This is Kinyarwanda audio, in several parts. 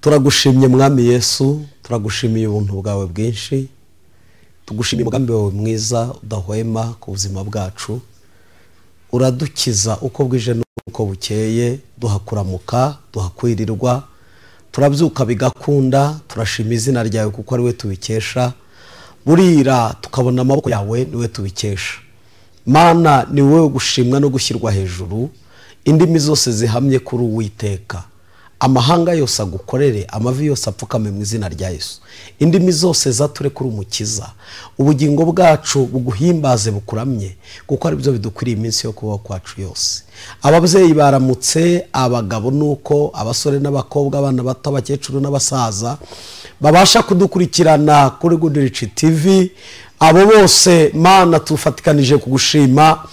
Turagushimye mwami Yesu, turagushimiye ubuntu bwawe bwinshi, tugushimiye umugambi wawe mwiza udahwema ku buzima bwacu. Uradukiza uko bwije n'uko bukeye, duhakuramuka, duhakwirirwa, turabyuka bigakunda. Turashima izina ryawe kuko ari we tubikesha, burira tukabona amaboko yawe niwe tubikesha. Mana, ni wowe gushimwa no gushyirwa hejuru, indimi zose zihamye kuri Uwiteka. Amahanga yose agukorere, amavi yose apfukame mu izina rya Yesu. Indimi zose zature kuri Umukiza, ubugingo bwacu buguhimbaze bukuramye, kuko ari byo bidukwiriye iminsi yo kubaho kwacu yose. Ababyeyi baramutse, abagabo nuko, abasore n'abakobwa, abana bato, abakecuru n'abasaza babasha kudukurikirana kuri Good Rich TV, abo bose Mana tufatikanije kugushima,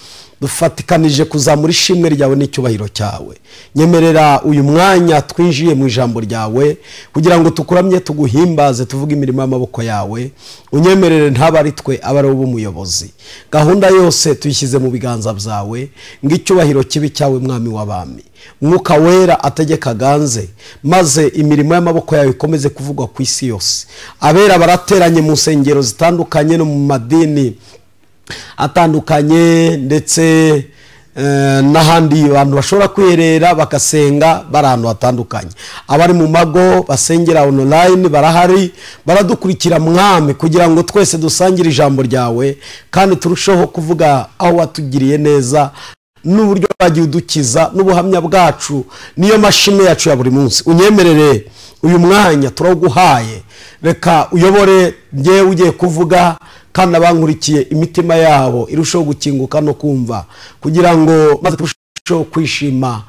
dufatikanije kuzamura ishimwe ryawe n'icyubahiro cyawe. Nyemerera uyu mwanya twinjiye mu ijambo ryawe kugira ngo tukuramye, tuguhimbaze, tuvuge imirimo y'amaboko yawe. Unyemerere ntabari twe abari b'umuyobozi, gahunda yose tuyishyize mu biganza byawe, ng'icyubahiro kibi cyawe mwami w'abami. Mwuka wera ategeka ganze, maze imirimo y'amaboko yawe ikomeze kuvugwa ku isi yose. Abera barateranye mu nsengero zitandukanye no mu madini atandukanye, ndetse n'ahandi abantu bashobora kwiherera bagasenga bari ahantu hatandukanye. Abari mu mago basengera online barahari, baradukurikira mwami, kugira ngo twese dusangire ijambo ryawe kandi turusheho kuvuga aho watugiriye neza n'uburyo wagiye udukiza n'ubuhamya bwacu, niyo mashimwe yacu ya buri munsi. Unyemerere uyu mwanya turawuguhaye, reka uyobore njye ugiye kuvuga, kandi abankurikiye imitima yabo irushaho gukinguka no kumva, kugira ngo maze turusheho kwishima,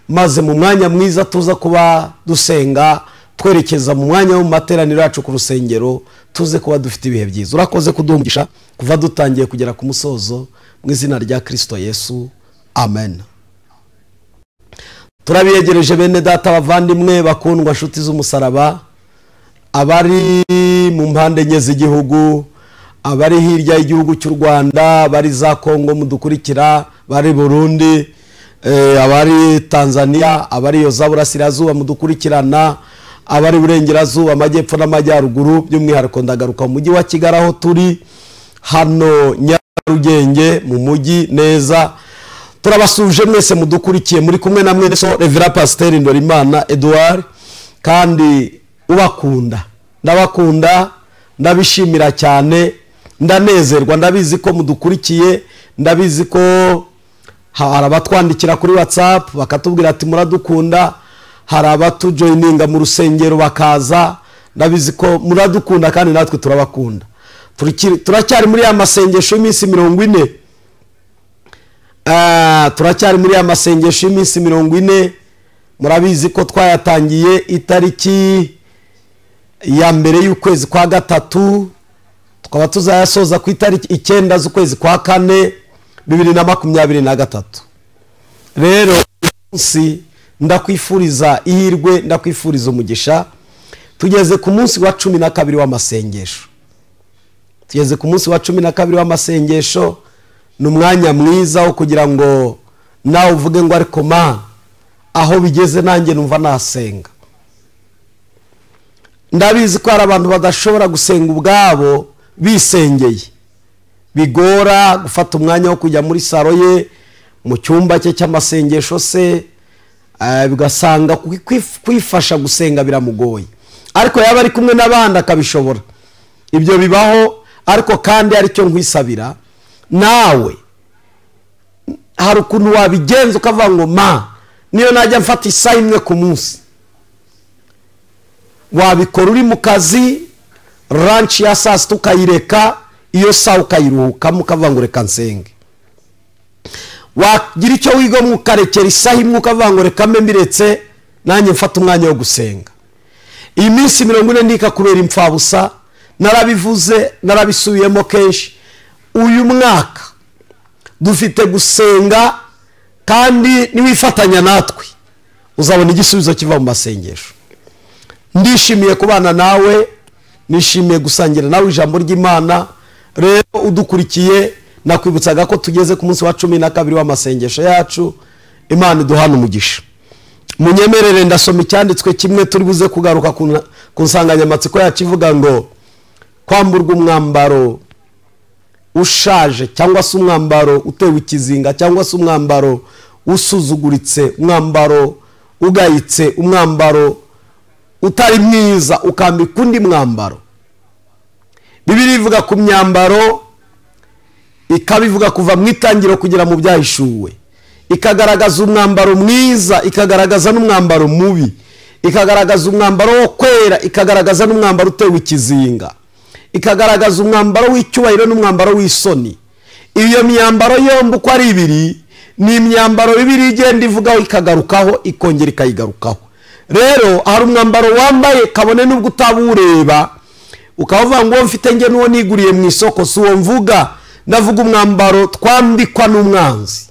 maze mu mwanya mwiza tuza kuba dusenga twerekeza mu mwanya wo mu materaniro yacu ku rusengero, tuze kuba dufite ibihe byiza. Urakoze kuduhumugisha kuva dutangiye kugera ku musozo, mu izina rya Kristo Yesu, amen. Turabiyegereje bene data bavandimwe bakundwa, nshuti z'umusaraba, abari mu mpande enye z'igihugu, abari hirya y'igihugu cy'u Rwanda, bari za Kongo mudukurikira, bari Burundi, abari Tanzania, abari yo za Burasirazuba mudukurikirana, abari Burengerazuba, Amajyepfo n'Amajyaruguru, by'umwihariko ndagaruka mu mujyi wa Kigali aho turi hano Nyarugenge mu mujyi neza. Turabasuje mwese mudukurikiye, muri kumwe na mwene so Reverend Pasteur Ndorimana Edouard, kandi ubakunda, ndabakunda, ndabishimira cyane, ndanezerwa. Ndabizi ko mudukurikiye, ndabizi ko hari abatwandikira kuri WhatsApp bakatubwira ati muradukunda, hari abatujoininga mu rusengero bakaza, ndabizi ko muradukunda kandi natwe turabakunda. Turacyari muri ya masengesho y'iminsi 40, turacyari muri ya masengesho y'iminsi 40. Murabizi ko twayatangiye itariki ya mbere y'ukwezi kwa gatatu, tukaba tuzayasoza ku itariki 9 z'ukwezi kwa 4 2023. Rero umunsi ndakwifuriza ihirwe, ndakwifuriza umugisha. Tugeze ku munsi wa 12 w'amasengesho, tugeze ku munsi wa 12 w'amasengesho. Ni umwanya mwiza wo kugira ngo nawe uvuge ngo ariko ma, aho bigeze nanjye numva nasenga. Ndabizi ko hari abantu badashobora gusenga ubwabo bisengeye, bigora gufata umwanya wo kujya muri saro ye, mu cyumba cye cy'amasengesho se, bigasanga kwifasha gusenga biramugoye, ariko yaba ari kumwe n'abandi akabishobora. Ibyo bibaho, ariko kandi ari cyo nkwisabira nawe, hari ukuntu wabigenza ukavuga ngo ma, niyo najya mfata isaha imwe ku munsi, wabikora uri mu kazi, lunch ya saa sita ukayireka, iyo saa ukayiruhukamo ukavuga ngo reka nsenge. Wagira icyo wiga mukarekera isaha imwe ukavuga ngo reka mbe mbiretse nanjye mfata umwanya wo gusenga. Iyi minsi 40 ndikakubera impfabusa, narabivuze, narabisubiyemo kenshi. Uyu mwaka dufite gusenga, kandi niwifatanya natwe uzabona igisubizo kiva mu masengesho. Ndishimiye kubana nawe, nishimiye gusangira nawe ijambo ry'Imana. Rero udukurikiye, nakwibutsaga ko tugeze ku munsi wa 12 w'amasengesho yacu. Imana iduhana umugisha. munyemerere ndasoma icyanditswe kimwe turi buze kugaruka ku nsanganyamatsiko yacu ivuga ngo kwamburwa umwambaro ushaje cyangwa se umwambaro utewe ikizinga cyangwa se umwambaro usuzuguritse, umwambaro ugayitse, umwambaro utari mwiza ukambika undi mwambaro. Bibiliya ivuga ku myambaro, ikabivuga kuva mu itangiro kugera mu byahishuwe, ikagaragaza umwambaro mwiza, ikagaragaza n'umwambaro mubi, ikagaragaza umwambaro wo kwera, ikagaragaza n'umwambaro utewe ikizinga, ikagaragaza umwambaro w'icyubahiro n'umwambaro w'isoni. Iyo myambaro yombi uko ari ibiri ni imyambaro Bibiliya igenda ivugaho ikagarukaho ikongera ikayigarukaho. Rero hari umwambaro wambaye kabone nubwo utabureba ukavuga ngo mfite nge n'uwo niguriye mu isoko, si uwo mvuga, ndavuga umwambaro twambikwa n'umwanzi.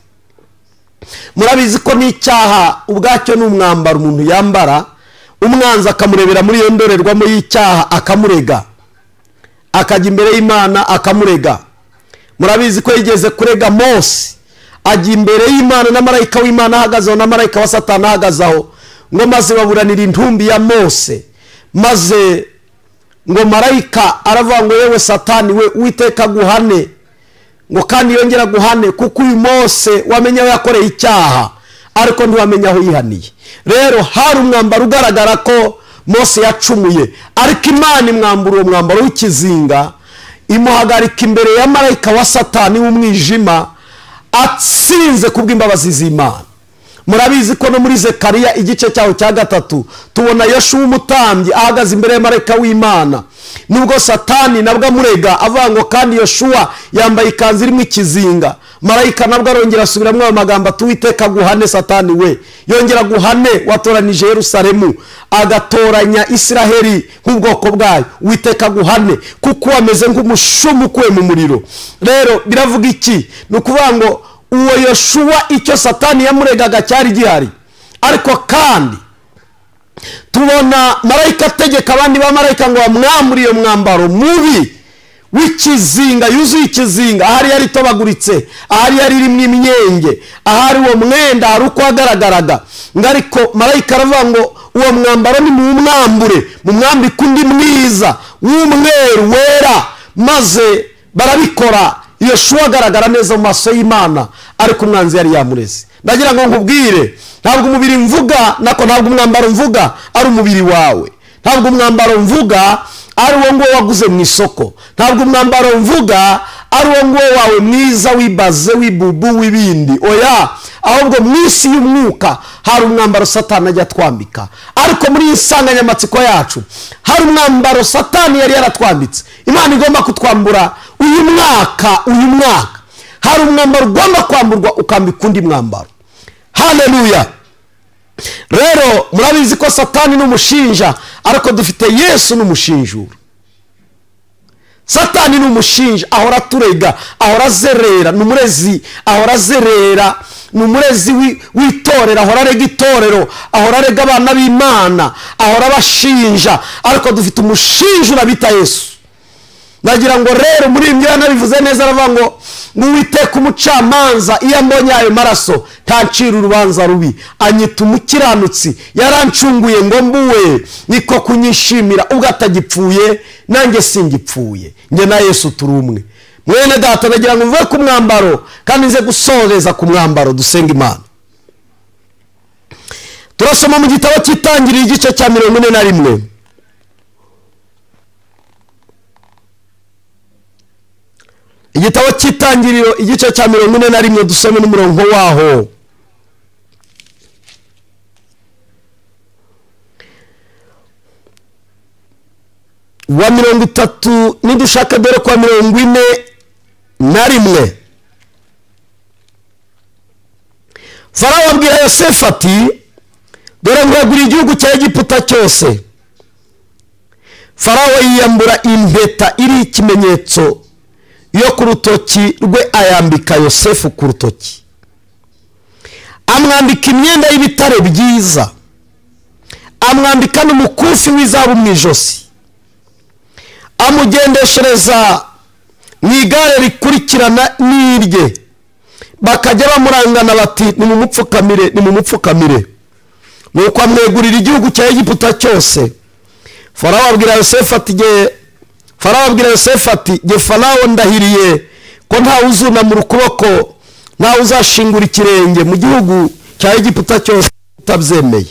Murabizi ko n'icyaha ubwacyo n'umwambaro umuntu yambara, umwanzi akamurebera muri iyo ndorerwamo y'icyaha akamurega, akajya imbere y'Imana akamurega. Murabizi ko yigeze kurega Mose, ajya imbere y'Imana na marayika w'Imana ahagazeho na marayika wa Satani ahagazeho, ngo maze baburanira intumbi ya Mose, maze ngo marayika aravuga ngo yewe Satani we Uwiteka guhane, ngo kandi yongera guhane kuko uyu Mose wamenya aho yakoreye icyaha ariko ntiwamenya aho yihaniye. Rero hari umwambaro ugaragara ko Mose yacumuye, ariko Imana imwambura uwo mwambaro w'ikizinga, imuhagarika imbere ya marayika wa Satani w'umwijima, atsinze kubw'imbabazi z'Imana. Murabizi ko no muri Zekariya igice cyaho cya 3 tubona Yoshuwa umutambyi ahagaze imbere ya marayika w'Imana, nubwo Satani nabwo amurega avuga ngo kandi Yoshuwa yambaye ikanzu irimo ikizinga. Marayika nabwo arongera asubiramo ayo magambo ati Uwiteka guhane Satani we, yongera guhane watoranije Yerusalemu agatoranya Isiraheli nk'ubwoko bwayo, Uwiteka guhane kuko wameze nk'umushumu ukuwe mu muriro. Rero biravuga iki? Ni ukuvuga ngo uwo Yoshuwa icyo Satani yamuregaga cyari gihari, ariko kandi tubona marayika ategeka abandi ba marayika ngo bamwambure iyo mwambaro mubi w'ikizinga, yuzuye ikizinga, ahari yari tobaguritse, ahari yari irimo imyenge, ahari uwo mwenda hari uko agaragaraga. Ariko marayika aravuga ngo uwo mwambaro ni mumwambure, mumwambike undi mwiza w'umweru wera, maze barabikora. Yoshuwa agaragara neza mu maso y'Imana, ariko umwanzi yari yamureze. Ndagira ngo nkubwire, ntabwo umubiri mvuga, nako ntabwo umwambaro mvuga ari umubiri wawe, ntabwo umwambaro mvuga ari uwo nguwo waguze mu isoko, ntabwo umwambaro mvuga ari uwo nguwo wawe mwiza wibaze wibubu w'ibindi. Oya, ahubwo mu isi y'umwuka hari umwambaro Satani ajya twambika. Ariko muri insanganyamatsiko yacu hari umwambaro Satani yari yaratwambitse, Imana igomba kutwambura uyu mwaka. Hari umwambaro ugomba kwamburwa ukambika undi mwambaro. Haleluya. Rero murabizi ko Satani n'umushinja, ariko dufite Yesu n'umushinjura. Satani n'umushinja, ahora turega, ahora azerera, n'umurezi, ahora azerera, n'umurezi w'itorero, ahora arega itorero, ahora arega abana b'Imana, ahora bashinja, ariko dufite umushinjura bita Yesu. Nagira ngo rero muri imyana bivuze neza, aravuga ngo Uwiteka umucamanza iyo ambonye ayo maraso ntancira urubanza rubi, anyita umukiranutsi, yarancunguye ngo mbuwe, niko kunyishimira ubwo atagipfuye nanjye singipfuye, nge na Yesu turi umwe. Mwene data, nagira ngo mvuge ku mwambaro kandi nze gusoreza ku mwambaro. Dusenga Imana. Turasoma mu gitabo cy'Itangiriro igice cya 41. Igitabo cy'Itangiriro igice cya 41, dusome n'umurongo waho. Wa 30 nidushaka dore kwa 41. Farawo abwira Yosefu ati dore ngwagura igihugu cya Egiputa cyose. Farawo yiyambura impeta iri ikimenyetso yo ku rutoki rwe, ayambika Yosefu ku rutoki, amwambika imyenda y'ibitare byiza, amwambika n'umukufi w'izahabu mu ijosi, amugendeshereza mu igare rikurikirana n'irye, bakajya bamurangana bati nimumupfukamire, nimumupfukamire. nuko amwegurira igihugu cya Egiputa cyose. Farawo abwira Yosefu ati ge Farawo ndahiriye ko ntawe uzunamura ukuboko, ntawe uzashingura ikirenge mu gihugu cya Egiputa cyose utabyemeye.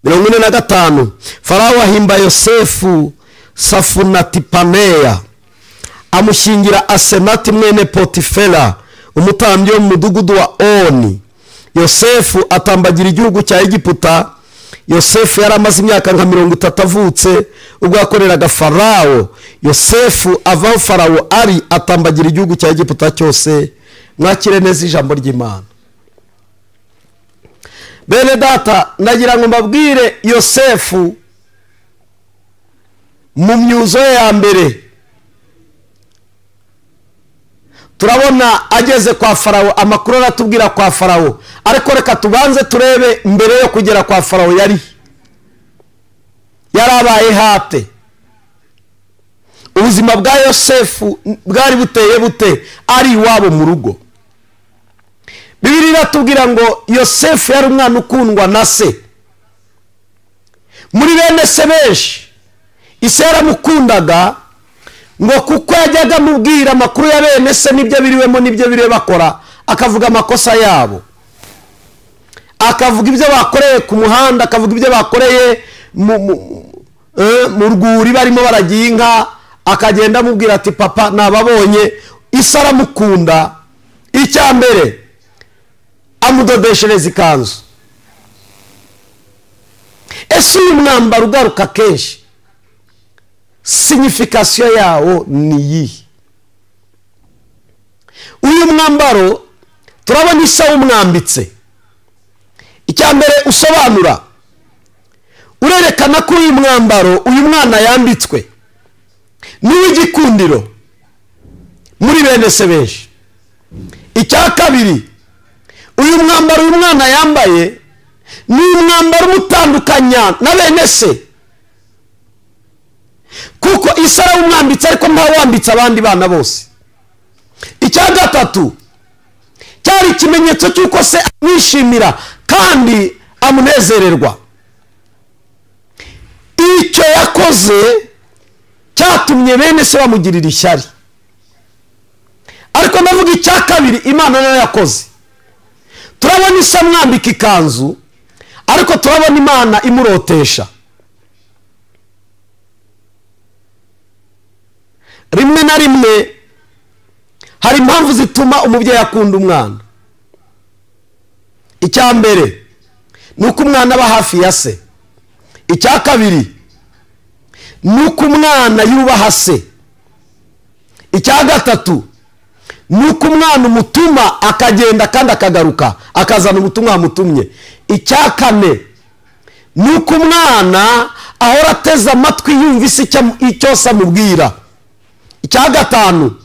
45 Farawo ahimba Yosefu Safunatipaneya, amushingira Asenati mwene Potifera umutambyi wo mu mudugudu wa Oni. Yosefu atambagira igihugu cya Egiputa. Yosefu yari amaze imyaka nka 30 avutse ubwo yakoreraga Farawo. Yosefu avaho Farawo ari atambagira igihugu cya Egiputa cyose. Mwakire neza ijambo ry'Imana. Bene data, nagira ngo mbabwire Yosefu mu myuzo ya mbere turabona ageze kwa Farawo, amakuru aratubwira kwa Farawo, ariko reka tubanze turebe mbere yo kugera kwa Farawo yarabaye hate. Ubuzima bwa Yosefu bwari buteye bute ari iwabo mu rugo. Bibiliya iratubwira ngo Yosefu yari umwana ukundwa na se. Muri bene se benshi ise yaramukundaga ngo kuko yajyaga mubwira amakuru ya bene se n'ibyo biriwemo n'ibyo biriwe bakora, akavuga amakosa yabo, akavuga ibyo bakoreye ku muhanda, akavuga ibyo bakoreye mu rwuri barimo baragiye inka, akagenda amubwira ati papa nababonye. Ise aramukunda. Icya mbere amudodeshereza ikanzu. Ese uyu mwambaro ugaruka kenshi, signification yawo ni iyi. Uyu mwambaro turabona Isa umwambitse. Icya mbere usobanura, urerekana ko uyu mwambaro uyu mwana yambitswe ni w'igikundiro muri bene se benshi. Icya kabiri, uyu mwambaro uyu mwana yambaye ni umwambaro umutandukanya na bene se, kuko Isa arawumwambitse ariko ntawambitse abandi bana bose. Icya gatatu, cyari ikimenyetso cy'uko se amwishimira kandi amunezererwa. Icyo yakoze cyatumye bene se bamugirira ishyari. Ariko ndavuga icya kabiri Imana nayo yakoze. Turabona Isa amwambika ikanzu, ariko turabona Imana imurotesha. Rimwe na rimwe hari impamvu zituma umubyeyi akunda umwana. Icya mbere nuko umwana aba hafi ya se. Icya kabiri nuko umwana yubaha se. Icya gatatu nuko umwana umutuma akagenda kandi akagaruka akazana ubutumwa amutumye. Icya kane nuko umwana ahora ateze amatwi yumvise icyo se amubwira. Icya gatanu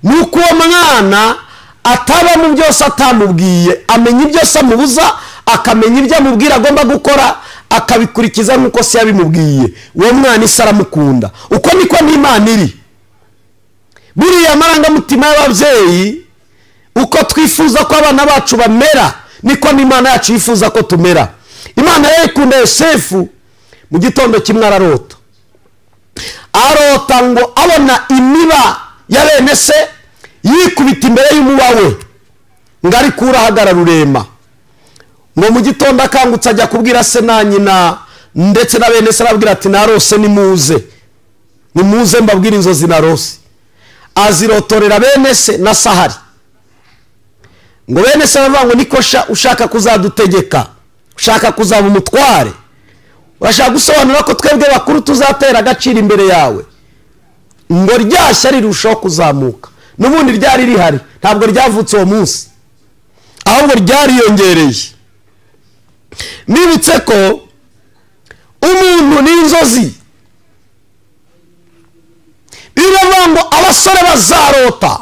nuko uwo mwana ataba mu byose atamubwiye, amenya ibyo se amubuza, akamenya ibyo amubwira agomba gukora, akabikurikiza nk'uko se yabimubwiye. Uwo mwana Isa aramukunda. Uko niko n'Imana iri. Buriya amarangamutima y'ababyeyi, uko twifuza ko abana bacu bamera, niko n'Imana yacu yifuza ko tumera. Imana yayikunda Yosefu. Mu gitondo kimwe ararota ngo abona imiba ya bene se yikubita imbere y'umuba we, ngo ariko urahagarara urema. Ngo mu gitondo akangutse ajya kubwira se na nyina ndetse na bene se, arabwira ati narose nimuze mbabwira inzozi narose. Azirotorera bene se na Sahari. Ngo bene se baravuga ngo niko ushaka kuzadutegeka, ushaka kuzaba umutware, urashaka gusobanura ko twebwe bakuru tuzatera agaciro imbere yawe. Ngo ryashya rirushaho kuzamuka. N'ubundi ryari rihari, ntabwo ryavutse uwo munsi, ahubwo ryariyongereye. Nibutse ko umuntu n'inzozi. Biravuga ngo abasore bazarota.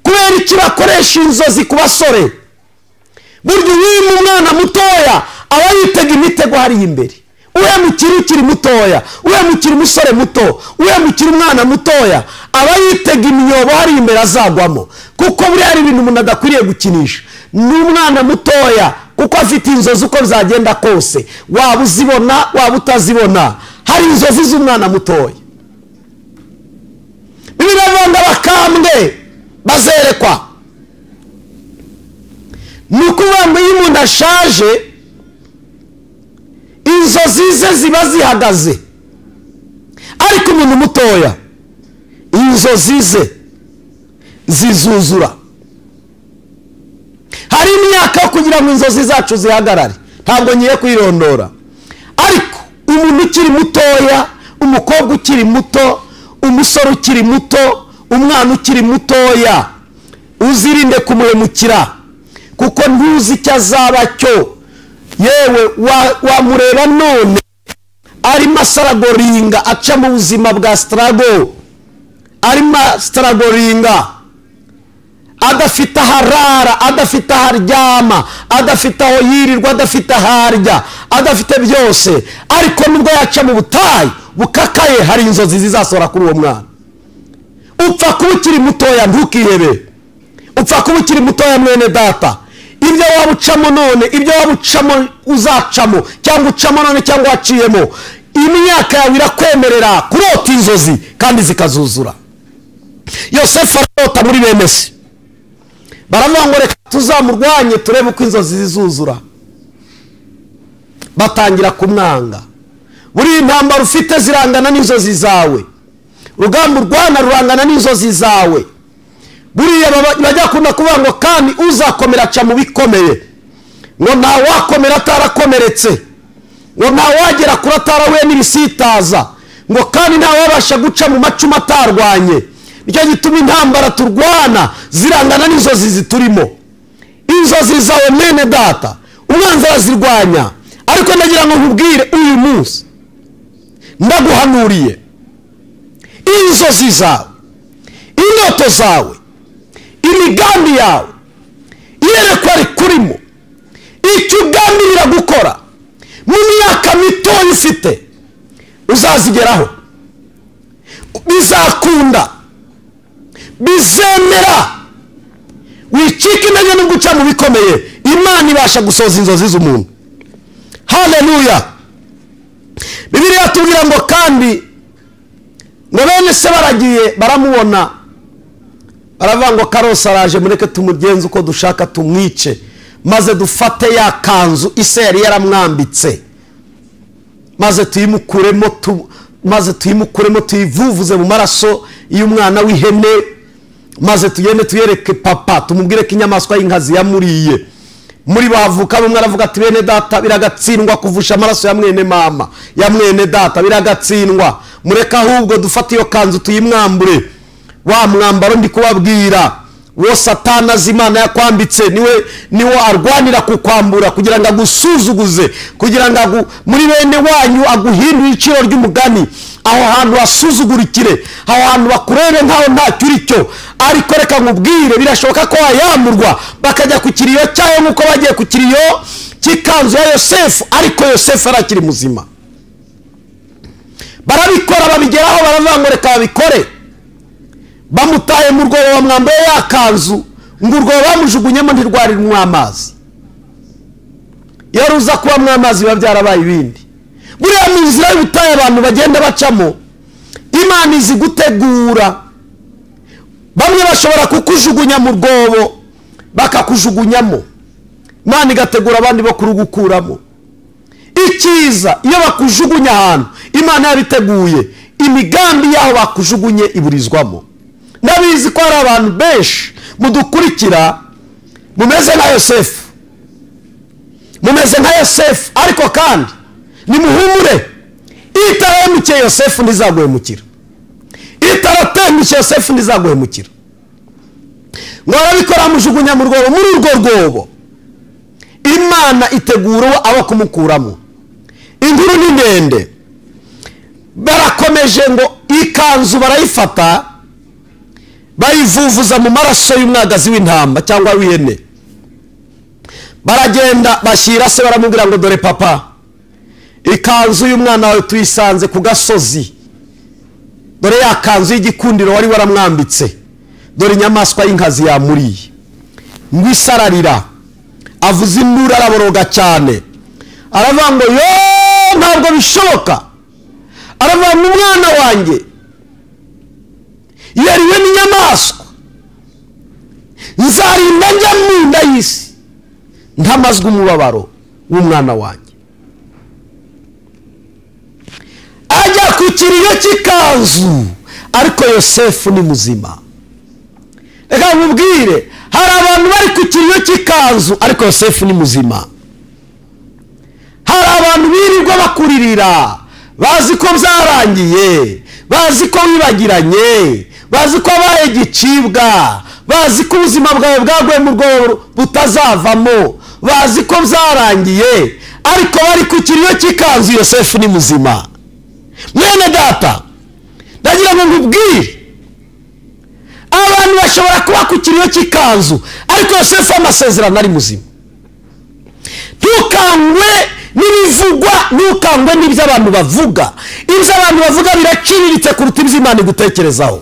Kubera iki bakoresha inzozi ku basore? Burya uyu umwana mutoya aba yitega imitego hariya imbere. Uhemukira ukiri mutoya, uhemukira umusore muto, uhemukira umwana mutoya, aba yitega imyobo hariya imbere azagwamo. Kuko buri hari ibintu umuntu adakwiriye gukinisha. n'umwana mutoya kuko afite inzozi uko bizagenda kose, waba uzibona waba utazibona, hari inzozi z'umwana mutoya. Bibiliya ivuga ngo abakambwe bazerekwa. Ni ukuvuga ngo iyo umuntu ashaje inzozi ze ziba zihagaze, ariko umuntu mutoya inzozi ze zizuzura. Hari imyaka kugira ngo inzozi zacu zihagarare, ntabwo ngiye kwirondora, ariko umuntu ukiri mutoya, umukobwa ukiri muto, umusore ukiri muto, umwana ukiri mutoya, uzirinde kumuhemukira kuko ntuzi icyo azaba cyo. Yewe wamureba none arimo asaragoringa, aca mu buzima bwa strago, arimo asaragoringa, adafite aharara, adafite aharyama, adafite aho yirirwa, adafite aharya, adafite byose, ariko nubwo yaca mu butayu bukakaye hari inzozi zizasohora kuri uwo mwana. Upfa kuba ukiri mutoya ntukihebe, upfa kuba ukiri mutoya mwene data. Ibyo waba ucamo none, ibyo waba ucamo uzacamo, cyangwa ucamo none cyangwa waciyemo, imyaka yawe irakwemerera kurota inzozi kandi zikazuzura. Yosefu arota muri bene se, baravuga ngo reka tuzamurwanye turebe uko inzozi zizuzura. Batangira kumwanga. Buri intambara ufite zirangana n'inzozi zawe, urugamba urwana rurangana n'inzozi zawe. Buriya bajya kuna kuvuga ngo kandi uzakomera aca mu bikomeye, ngo nta wakomera atarakomeretse, ngo nta wagera kuri atarahuye n'ibisitaza, ngo kandi nta wabasha guca mu macumu atarwanye. Nicyo gituma intambara turwana zirangana n'inzozi ziturimo. Inzozi zawe mwene data umwanzi arazirwanya, ariko ndagira ngo nkubwire uyu munsi ndaguhanuriye, inzozi zawe, indoto zawe, imigambi yawe, iyerekwa rikurimo, icyo ugambirira gukora mu myaka mito ufite uzazigeraho, bizakunda, bizemera. Wicika intege no guca mu bikomeye, Imana ibasha gusoza inzozi z'umuntu. Haleluya. Bibiliya tubwira ngo kandi ngo bene se baragiye baramubona, baravuga ngo Karose araje, mureke tumugenze uko dushaka, tumwice maze dufate ya kanzu ise yari yaramwambitse, maze tuyimukuremo tuyivuvuze mu maraso y'umwana w'ihene, maze tugende tuyereke papa, tumubwire ko inyamaswa y'inkazi yamuriye. Muri bavuka bamwe aravuga ati bene data biragatsindwa kuvusha amaraso ya mwene mama, ya mwene data biragatsindwa, mureka ahubwo dufate iyo kanzu tuyimwambure. Wa mwambaro ndi kubabwira wo Satana z'Imana yakwambitse niwe arwanira kukwambura kugira ngo agusuzuguze, kugira ngo muri bene wanyu aguhindure iciro ry'umugani, aho hantu hasuzugurikire, aho hantu bakurebe nkaho nta cyuricyo. Ariko reka nkubwire birashoboka ko wayamburwa bakajya ku kiriyo cyayo nkuko bagiye ku kiriyo cy'ikanzu ya Yosefu, ariko Yosefu arakiri muzima. Barabikora, babigeraho, baravuga ngo reka babikore. Bamutaye mu rwobo, bamwambaye ya kanzu, ngo urwobo bamujugunyemo ntirwaririmo amazi. Iyo ruza kubamo amazi biba byarabaye ibindi. Buriya mu nzira y'ubutayu abantu bagenda bacamo, Imana izi gutegura. Bamwe bashobora kukujugunya mu rwobo bakakujugunyamo, Imana igategura abandi bo kurugukuramo. Icyiza iyo bakujugunya ahantu Imana yabiteguye, imigambi yaho bakujugunye iburizwamo. Nabizi ko hari abantu benshi mudukurikira mumeze nka Yosefu, mumeze nka Yosefu, ariko kandi nimuhumure, itarahemukiye Yosefu ntizaguhemukira, itaratengushye Yosefu ntizaguhemukira. Ngo arabikora amujugunya mu rwobo, muri urwo rwobo Imana itegura abo kumukuramo. Inkuru ni ndende, barakomeje ngo ikanzu barayifata bayivuvuza mu maraso y'umwagazi w'intamba cyangwa w'ihene. Baragenda bashyira se, baramubwira ngo dore papa, ikanzu y'umwana wawe tuyisanze ku gasozi, dore ya kanzu y'igikundiro wari waramwambitse, dore inyamaswa y'inkazi yamuriye. Ngo isararira avuze induru araboroga cyane, aravuga ngo yo ntabwo bishoboka, aravuga ngo umwana wanjye yariwe n'inyamaswa, nzarinda njya mu nda y'isi ntamazwe umubabaro w'umwana wanjye. ajya ku kiriyo cy'ikanzu, ariko Yosefu ni muzima. Reka mubwire, hari abantu bari ku kiriyo cy'ikanzu ariko Yosefu ni muzima. hari abantu birirwa bakuririra, bazi ko byarangiye, bazi ko wibagiranye, bazi ko abaye gicibwa, bazi ko ubuzima bwawe bwaguye mu rwobo butazavamo, bazi ko byarangiye, ariko bari ku kiriyo cy'ikanzu. Yosefu ni muzima. Mwene data, ndagira ngo nkubwire, abantu bashobora kuba ku kiriyo cy'ikanzu ariko Yosefu amasezerano ari muzima. Ntukangwe n'ibivugwa, ntukangwe n'ibyo abantu bavuga. Ibyo abantu bavuga biraciriritse kuruta ibyo Imana igutekerezaho.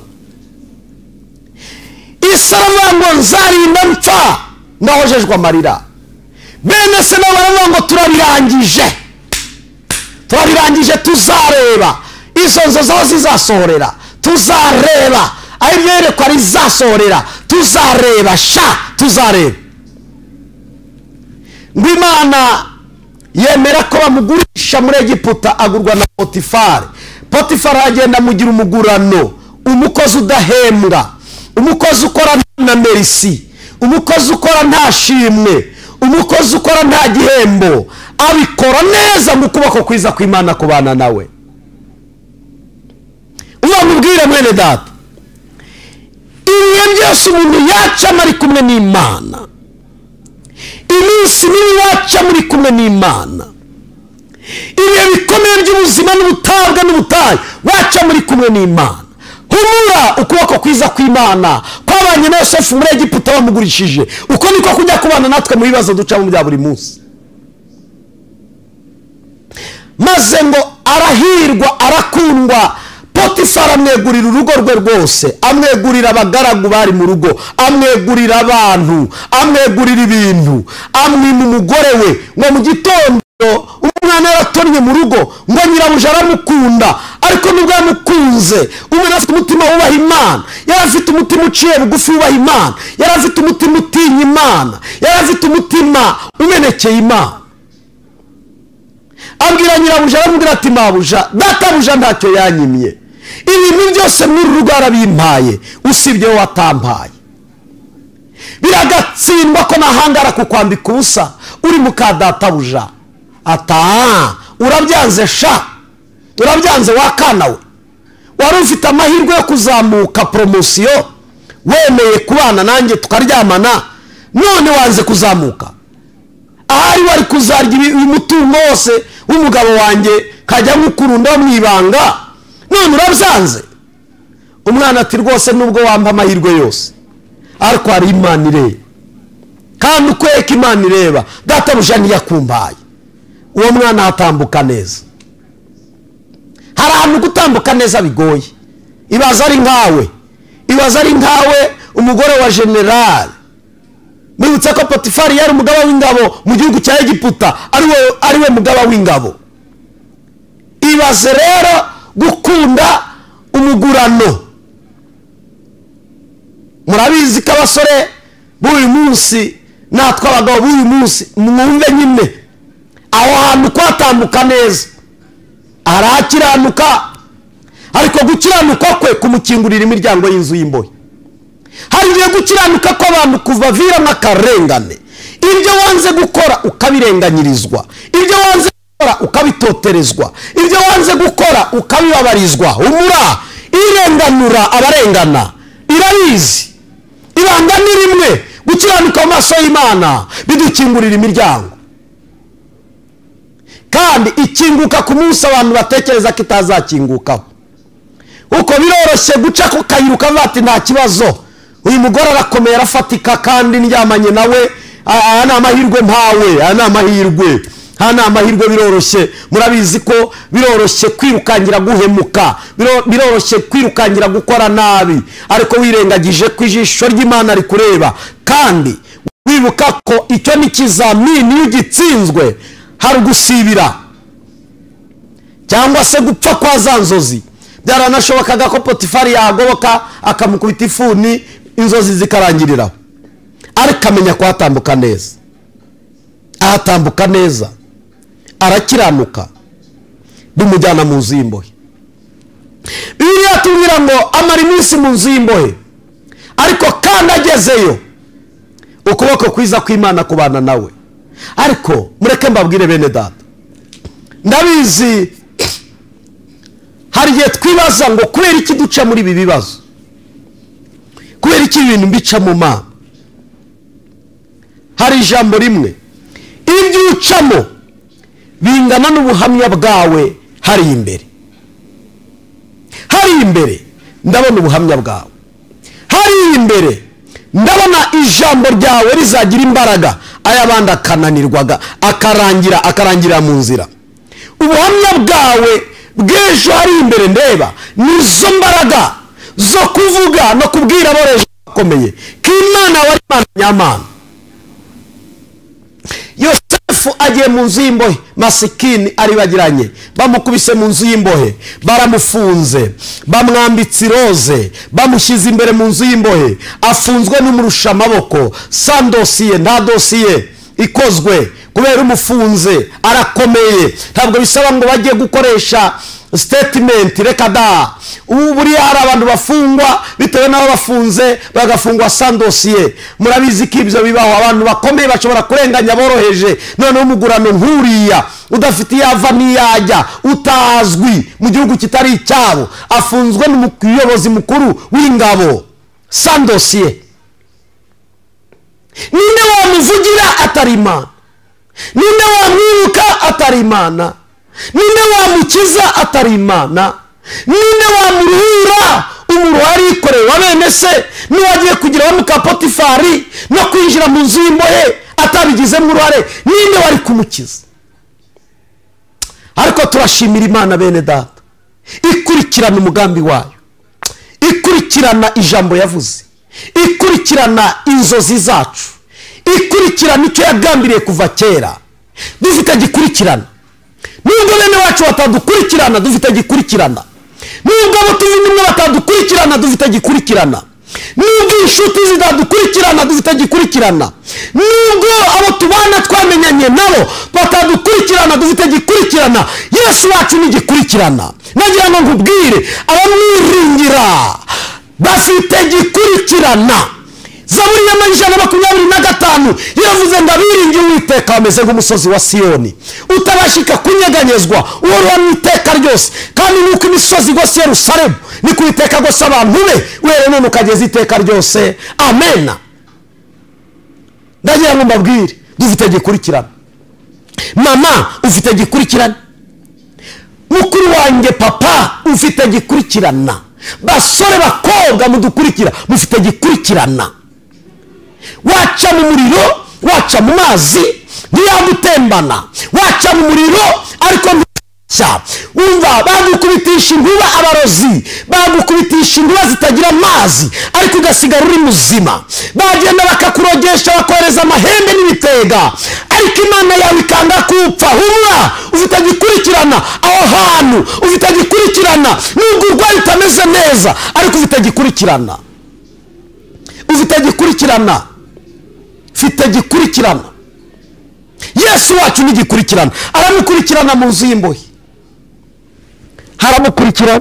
Isaravuga ngo nzarinda mpfa ndahojejwe amarira. Bene se nabo baravuga ngo turabirangije, tuzareba izo nzozi aho zizasohorera, tuzareba aho ibyerekwa rizasohorera, tuzareba tuzareba. Ngo Imana yemera ko bamugurisha muri Egiputa, agurwa na Potifari. Potifari agenda amugira umugurano, umukozi udahembwa, umukozi ukora nta merisi, umukozi ukora nta shimwe, umukozi ukora nta gihembo, abikora neza mu kuboko kwiza kw'Imana kubana nawe. Uzamubwire mwene data, ibihe byose umuntu yacamo ari kumwe n'Imana, iminsi mibi waca muri kumwe n'Imana, ibihe bikomeye by'ubuzima n'ubutabwa n'ubutayu waca muri kumwe n'Imana. Humura, ukuboko kwiza kw'Imana kwabanye na Yosefu muri Egiputa bamugurishije, uko niko kujya kubana natwe mu bibazo ducamo bya buri munsi. Maze ngo arahirwa, arakundwa. Potifari amwegurira urugo rwe rwose, amwegurira abagaragu bari mu rugo, amwegurira abantu, amwegurira ibintu, amwima umugore we. Ngo mu gitondo umwana yaratonnye mu rugo, ngo nyirabuja aramukunda, ariko nubwo yamukunze, umwana afite umutima wubaha Imana, yari afite umutima uciye bugufi wubaha Imana, yari afite umutima utinya Imana, yari afite umutima umenekeye Imana. Abwira nyirabuja, aramubwira ati mabuja, databuja ntacyo yanyimye, ibintu byose muri rugo arabimpaye, usibye wowe atampaye. Biragatsindwa ko nahangara kukwambika ubusa uri muka databuja. Urabyanze urabyanze wakana we, wari ufite amahirwe yo kuzamuka promosiyo, wemeye kubana nanjye tukaryamana, none wanze kuzamuka. Ahari wari kuzarya umutungo wose w'umugabo wanjye, kajya mukurunda mwibanga, none urabyanze. Umwana ati rwose nubwo wampa amahirwe yose, ariko hari Imana ireba, kandi ukweka Imana ireba, databuja ntiyakumbaye. Uwo mwana atambuka neza. Hari ahantu gutambuka neza bigoye. Ibaza ari nkawe umugore wa general. Mwibutse ko Potifari yari umugaba w'ingabo mu gihugu cya Egiputa, ari we mugaba w'ingabo. Ibaze rero gukunda umugurano. Murabizi ko abasore b'uyu munsi natwe abagabo b'uyu munsi, mwumve nyine aho hantu kwatambuka neza, arakiranuka, ariko gukiranuka kwe kumukingurira imiryango y'inzu y'imbohe. Hari igihe gukiranuka ko abantu kuva vira n'akarengane, ibyo wanze gukora ukabirenganyirizwa, ibyo wanze gukora ukabitoterezwa, ibyo wanze gukora ukabibabarizwa. Humura, irenganura abarengana, irabizi. Ibanga ni rimwe, gukiranuka mu maso y'Imana bidukingurira imiryango, kandi ikinguka ku munsi abantu batekereza ko itazakingukaho. Uko biroroshye guca ko kayiruka bati nta kibazo, uyu mugore arakomeye arafatika kandi ndyamanye nawe, ana amahirwe mpawe, ana amahirwe biroroshye. Murabizi ko biroroshye kwirukangira guhemuka, biroroshye kwirukangira gukora nabi, ariko wirengagije ko ijisho ry'Imana rikureba, kandi wibuka ko icyo ni ikizamini, iyo ugitsinzwe hari gusibira cyangwa se gupfa kwa za nzozi. Byaranashobokaga ko Potifari yagoboka akamukubita ifuni inzozi zikarangiriraho, ariko amenya ko atambuka neza, ahatambuka neza, arakiranuka, bimujyana mu nzu y'imbohe. Bibiliya tubwira ngo amara iminsi mu nzu y'imbohe, ariko kandi agezeyo ukuboko kwiza kw'Imana kubana nawe. Ariko mureke mbabwire bene data, ndabizi hari igihe twibaza ngo kubera iki duca muri ibi bibazo, kubera iki ibintu mbica mu Mana. Hari ijambo rimwe, ibyo ucamo bingana n'ubuhamya bwawe hari imbere. Hari imbere ndabona ubuhamya bwawe, hari imbere ndabona ijambo ryawe rizagira imbaraga, ayabandi akananirwaga akarangirira mu nzira. Ubuhamya bwawe bw'ejo hari imbere ndeba nizo mbaraga zo kuvuga no kubwira aboreje bakomeye ko Imana wari Imana nyamana. Yosefu agiye mu nzu y'imbohe, masikini aribagiranye, bamukubise mu nzu y'imbohe, baramufunze, bamwambitse iroze, bamushyize imbere mu nzu y'imbohe, afunzwe n'umurusha amaboko, sa dosiye, nta dosiye ikozwe kubera umufunze, arakomeye. Ntabwo bisaba ngo bajye gukoresha statement, reka da. Ubu buriya hari abantu bafungwa bitewe n'aho bafunze, bagafungwa sa dosiye. Murabizi ko ibyo bibaho, abantu bakomeye bashobora kurenganya boroheje, noneho umugurano nkuriya udafite yava n'iyajya, utazwi mu gihugu kitari icyabo, afunzwe n'umuyobozi mukuru w'ingabo, sa dosiye. Ninde wamuvugira atari Imana? Ninde wamwibuka atari Imana? Ninde wamukiza atari Imana? Ninde wamuruhura umuruhari yikoreye wa bene se n'uwagiye kugira wa muka Potifari no kwinjira mu nzu y'imbohe atabigizemo uruhare? Ninde wari kumukiza? Ariko turashimira Imana bene data, ikurikirana umugambi wayo, ikurikirana ijambo yavuze, ikurikirana inzozi zacu, ikurikirana icyo yagambiriye kuva kera. Dufite gikurikirana. Nubwo bene wacu batadukurikirana, dufite gikurikirana. Nubwo abo tuvindimwe batadukurikirana, dufite gikurikirana. Nubwo inshuti zitadukurikirana, dufite gikurikirana. Nubwo abo tubana twamenyanye nabo batadukurikirana, dufite gikurikirana. Yesu wacu ni gikurikirana. Nagira ngo nkubwire, abamwiringira bafite gikurikirana. Zaburi y'amajana 25 yavuze ngo abiringiye Uwiteka bameze nk'umusozi wa Siyoni utabashika kunyeganyezwa, uhoraho mu iteka ryose. Kandi nuko imisozi igose Yerusalemu, ni ku iteka gose abantu be, were none ukageza iteka ryose. Amen. Ndagira ngo mbabwire, dufite gikurikirana. Mama ufite gikurikirana, mukuru wanjye papa ufite gikurikirana, basore bakobwa mudukurikira mufite gikurikirana. Waca mu muriro, waca mu mazi ntiyagutembana, waca mu muriro ariko ntushya. Umva, bagukubitisha inkuba abarozi, bagukubitisha inkuba zitagira amazi ariko ugasigara uri muzima. Bagenda bakakurogesha bakohereza amahembe n'ibitega, ariko Imana yawe ikanga kupfa. Humura, ufite gikurikirana aho hantu, ufite gikurikirana. Nubwo urwaye utameze neza, ariko ufite gikurikirana. Ufite gikurikirana, ufite gikurikirana. Yesu wacu ni gikurikirana. Aramukurikirana mu nzu y'imbohe, haramukurikirana.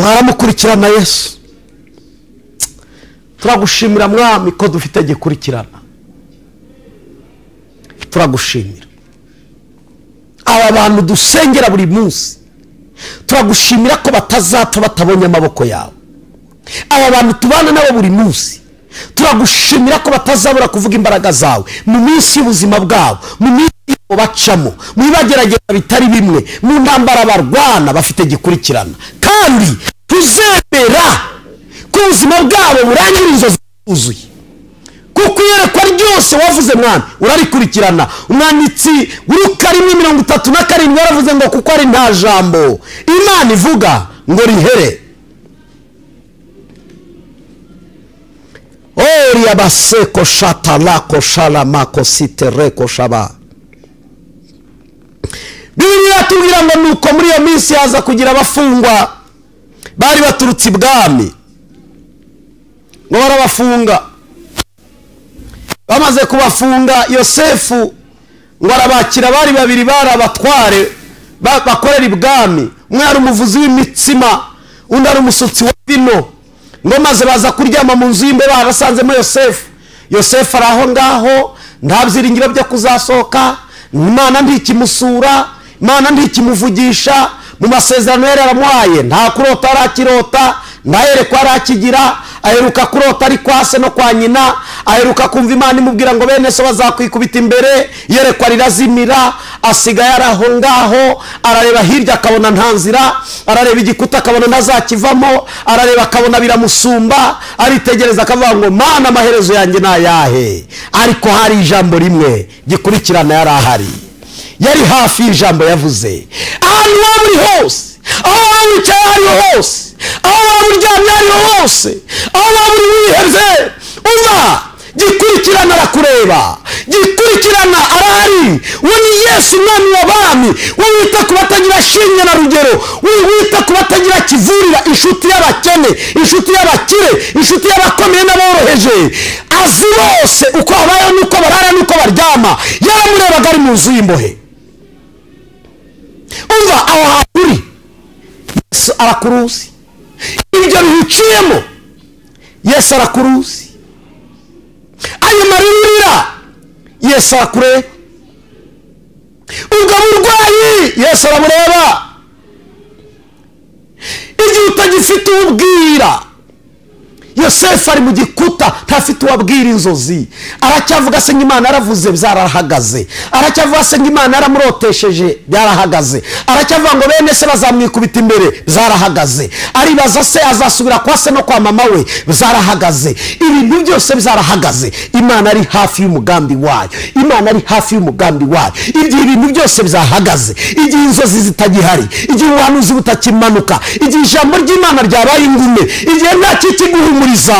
Haramukurikirana Yesu. Turagushimira Mwami ko dufite gikurikirana. Turagushimira aba bantu dusengera buri munsi, turagushimira ko batazapfa batabonye amaboko yawe. Aba bantu tubana nabo buri munsi, turagushimira ko batazabura kuvuga imbaraga zawe mu minsi y'ubuzima bwabo, mu minsi bacamo, mu bibagerageza bitari bimwe, mu ntambara barwana. Bafite gikurikirana, kandi tuzemera ko ubuzima bwabo burangira inzozi zuzuye, kuko iyerekwa ryose wavuze Mwami urarikurikirana. Umwanditsi w'Luka 1:37 yaravuze ngo kuko ari nta jambo Imana ivuga ngo rihere. Oria baseko shatalako shalamako sitereko shaba. Bibiliya tubwira ngo nuko muri iyo minsi yaza kugira abafungwa bari baturutse ibwami ngo barabafunga. Bamaze kubafunga Yosefu ngo arabakira bari babiri bari abatware bakorera ibwami. Umwe ari umuvuzi w'imitsima, undi ari umusutsi wa vino. Ngo maze baza kuryama mu nzu y'imbe barasanzemo Yosefu. Yosefu ari aho ngaho nta byiringiro byo kuzasohoka. Imana ntikimusura, Imana ntikimuvugisha. Mu masezerano yari yaramuhaye nta kurota arakirota, ndaherekwa arakigira. Aheruka kurota ari kwa se no kwa nyina. Aheruka kumva Imana imubwira ngo bene so bazakwikubita imbere. Yerekwa rirazimira. Asigaye araho ngaho, arareba hirya akabona nta nzira, arareba igikuta akabona ntazakivamo, arareba akabona biramusumba. Aritegereza akavuga ngo Mana amaherezo yanjye nayahe. Ariko hari ijambo rimwe gikurikirana yari ahari. Yari hafi y'ijambo yavuze. Ahantu waba uri hose, aho waba wicaye ariho hose, aho waba uryamye ariho hose, aho waba uri wihebye, umva gikurikirana arakureba, gikurikirana arahari. We ni Yesu umwami w'abami, we wita ku batagira shinge na rugero, we wita ku batagira kivurira, inshuti y'abakene, inshuti y'abakire, inshuti y'abakomeye n'aboroheje. Azi bose uko babayeho n'uko barara n'uko baryama. Yaramurebaga ari mu nzu y'imbohe. Umva aho hakuri Yesu arakuruzi. Ibyo bihiciyemo Yesu arakuruzi. Ayo maririra Yesu arakureba. Ubwo burwayi Yesu aramureba. Igihe utagifite ubwira, Yosefu ari mu gikuta ntafite uwabwira inzozi. Aracyavuga se nk'Imana yaravuze byarahagaze. Aracyavuga se nk'Imana yaramurotesheje byarahagaze. Aracyavuga ngo bene se bazamwikubita imbere byarahagaze. Aribaza se azasubira kwa se no kwa mama we byarahagaze. Ibintu byose byarahagaze. Imana ari hafi y'umugambi wayo. Imana ari hafi y'umugambi wayo. Igihe ibintu byose byahagaze, igihe inzozi zitagihari, igihe ubuhanuzi butakimanuka, igihe ijambo ry'Imana ryabaye ingume, igihe nta kikiguhumuriza,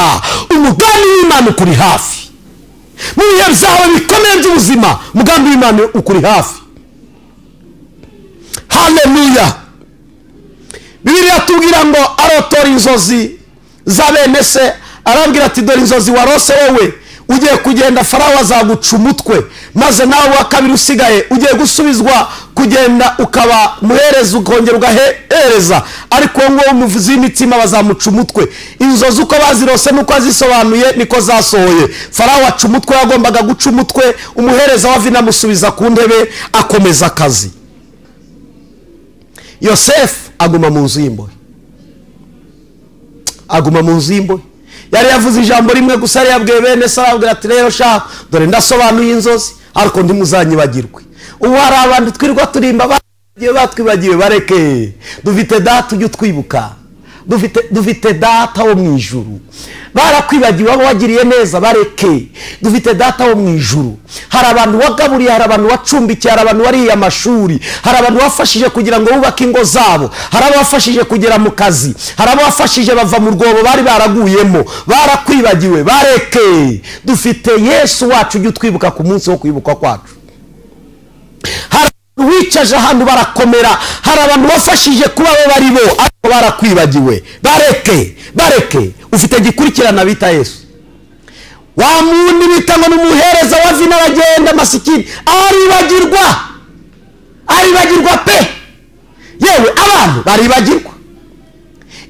umugambi w'Imana ukuri hafi. Mu bihe byawe bikomeye by'ubuzima, umugambi w'Imana ukuri hafi. Haleluya. Bibiliya tubwira ngo arotora inzozi za bene se, arabwira ati dore inzozi warose wowe ugiye kugenda Farawo azaguca umutwe, maze nawe wa kabiri usigaye ugiye gusubizwa kugenda ukaba muhereza ukongera ugahereza. Ariko ngo umuvuzi w'imitsima bazamuca umutwe. Inzozi uko bazirose nuko azisobanuye niko zasohoye. Farawo aca umutwe, yagombaga guca umutwe, umuhereza wa vino amusubiza ku ntebe akomeza akazi. Yosefu aguma mu nzu y'imbohe. Aguma mu nzu y'imbohe. Yari yavuze ijambo rimwe gusa, yari yabwiye bene se, arabwira ati rero sha dore ndasobanuye inzozi ariko ntimuzanyibagirwe. Ubu hari abantu twirirwa turimba bagiye batwibagiwe, bareke. Dufite data ujye utwibuka. Dufite data wo mu ijuru. Barakwibagiwe abo wagiriye neza, bareke. Dufite data wo mu ijuru. Hari abantu wagaburiye, hari abantu wacumbikiye, hari abantu wariye amashuri, hari abantu wafashije kugira ngo bubake ingo zabo, hari abo wafashije kugera mu kazi, hari abo wafashije bava mu rwobo bari baraguyemo. Barakwibagiwe, bareke. Dufite Yesu wacu ujye utwibuka ku munsi wo kwibuka kwacu. Wicaje ahantu barakomera, hari abantu wafashije kuba bo bari bo ariko barakwibagiwe. Bareke, bareke. Ufite gikurikirana bita Yesu. Wa muntu bita ngo n'umuhereza wa vino aragenda masikini aribagirwa pe. Yewe abantu baribagirwa.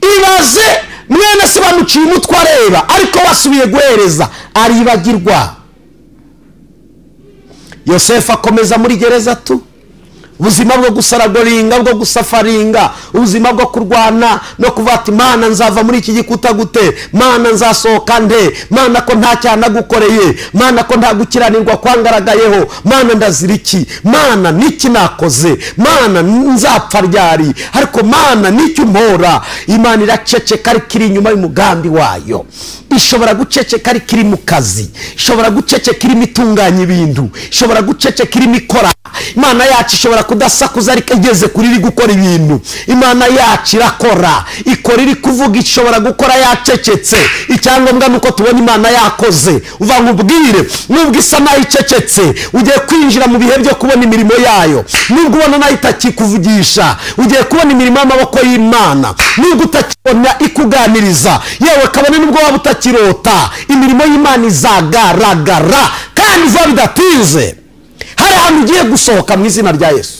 Ibaze mwene se bamuciye umutwe areba ariko basubiye guhereza aribagirwa. Yosefu akomeza muri gereza tu. Ubuzima bwo gusaragoringa, bwo gusafaringa, ubuzima bwo kurwana no kuvata Imana nzava muri iki gikuta gute, Mana nzasohoka nde, Mana ko nta cyana gukoreye, Mana ko nta gukiranirwa kwangaragayeho, Mana ndazira iki, Mana niki nakoze, Mana nzapfa ryari, ariko Mana nicyo mpora. Imana iraceceka ari kiri inyuma y'umugambi wayo. Ishobora guceceka ari kiri mu kazi, ishobora guceceka iri mitunganya ibintu, ishobora guceceka iri mikora. Imana yacu ishobora kudasakuza ariko igeze kuri iri gukora ibintu. Imana yacu irakora, ikora iri kuvuga, ishobora gukora yacecetse. Icyangombwa nuko tubona Imana yakoze. Uva nkubwire, nubwo isa nayo icecetse, ugiye kwinjira mu bihe byo kubona imirimo yayo. Nubwo ubona nayo itakikuvugisha, ugiye kubona imirimo y'amaboko y'Imana. Nubwo utakibona ikuganiriza, yewe kabone nubwo waba utakirota, imirimo y'Imana izagaragara kandi vuba bidatinze. Hari ahantu ugiye gusohoka mu izina rya Yesu.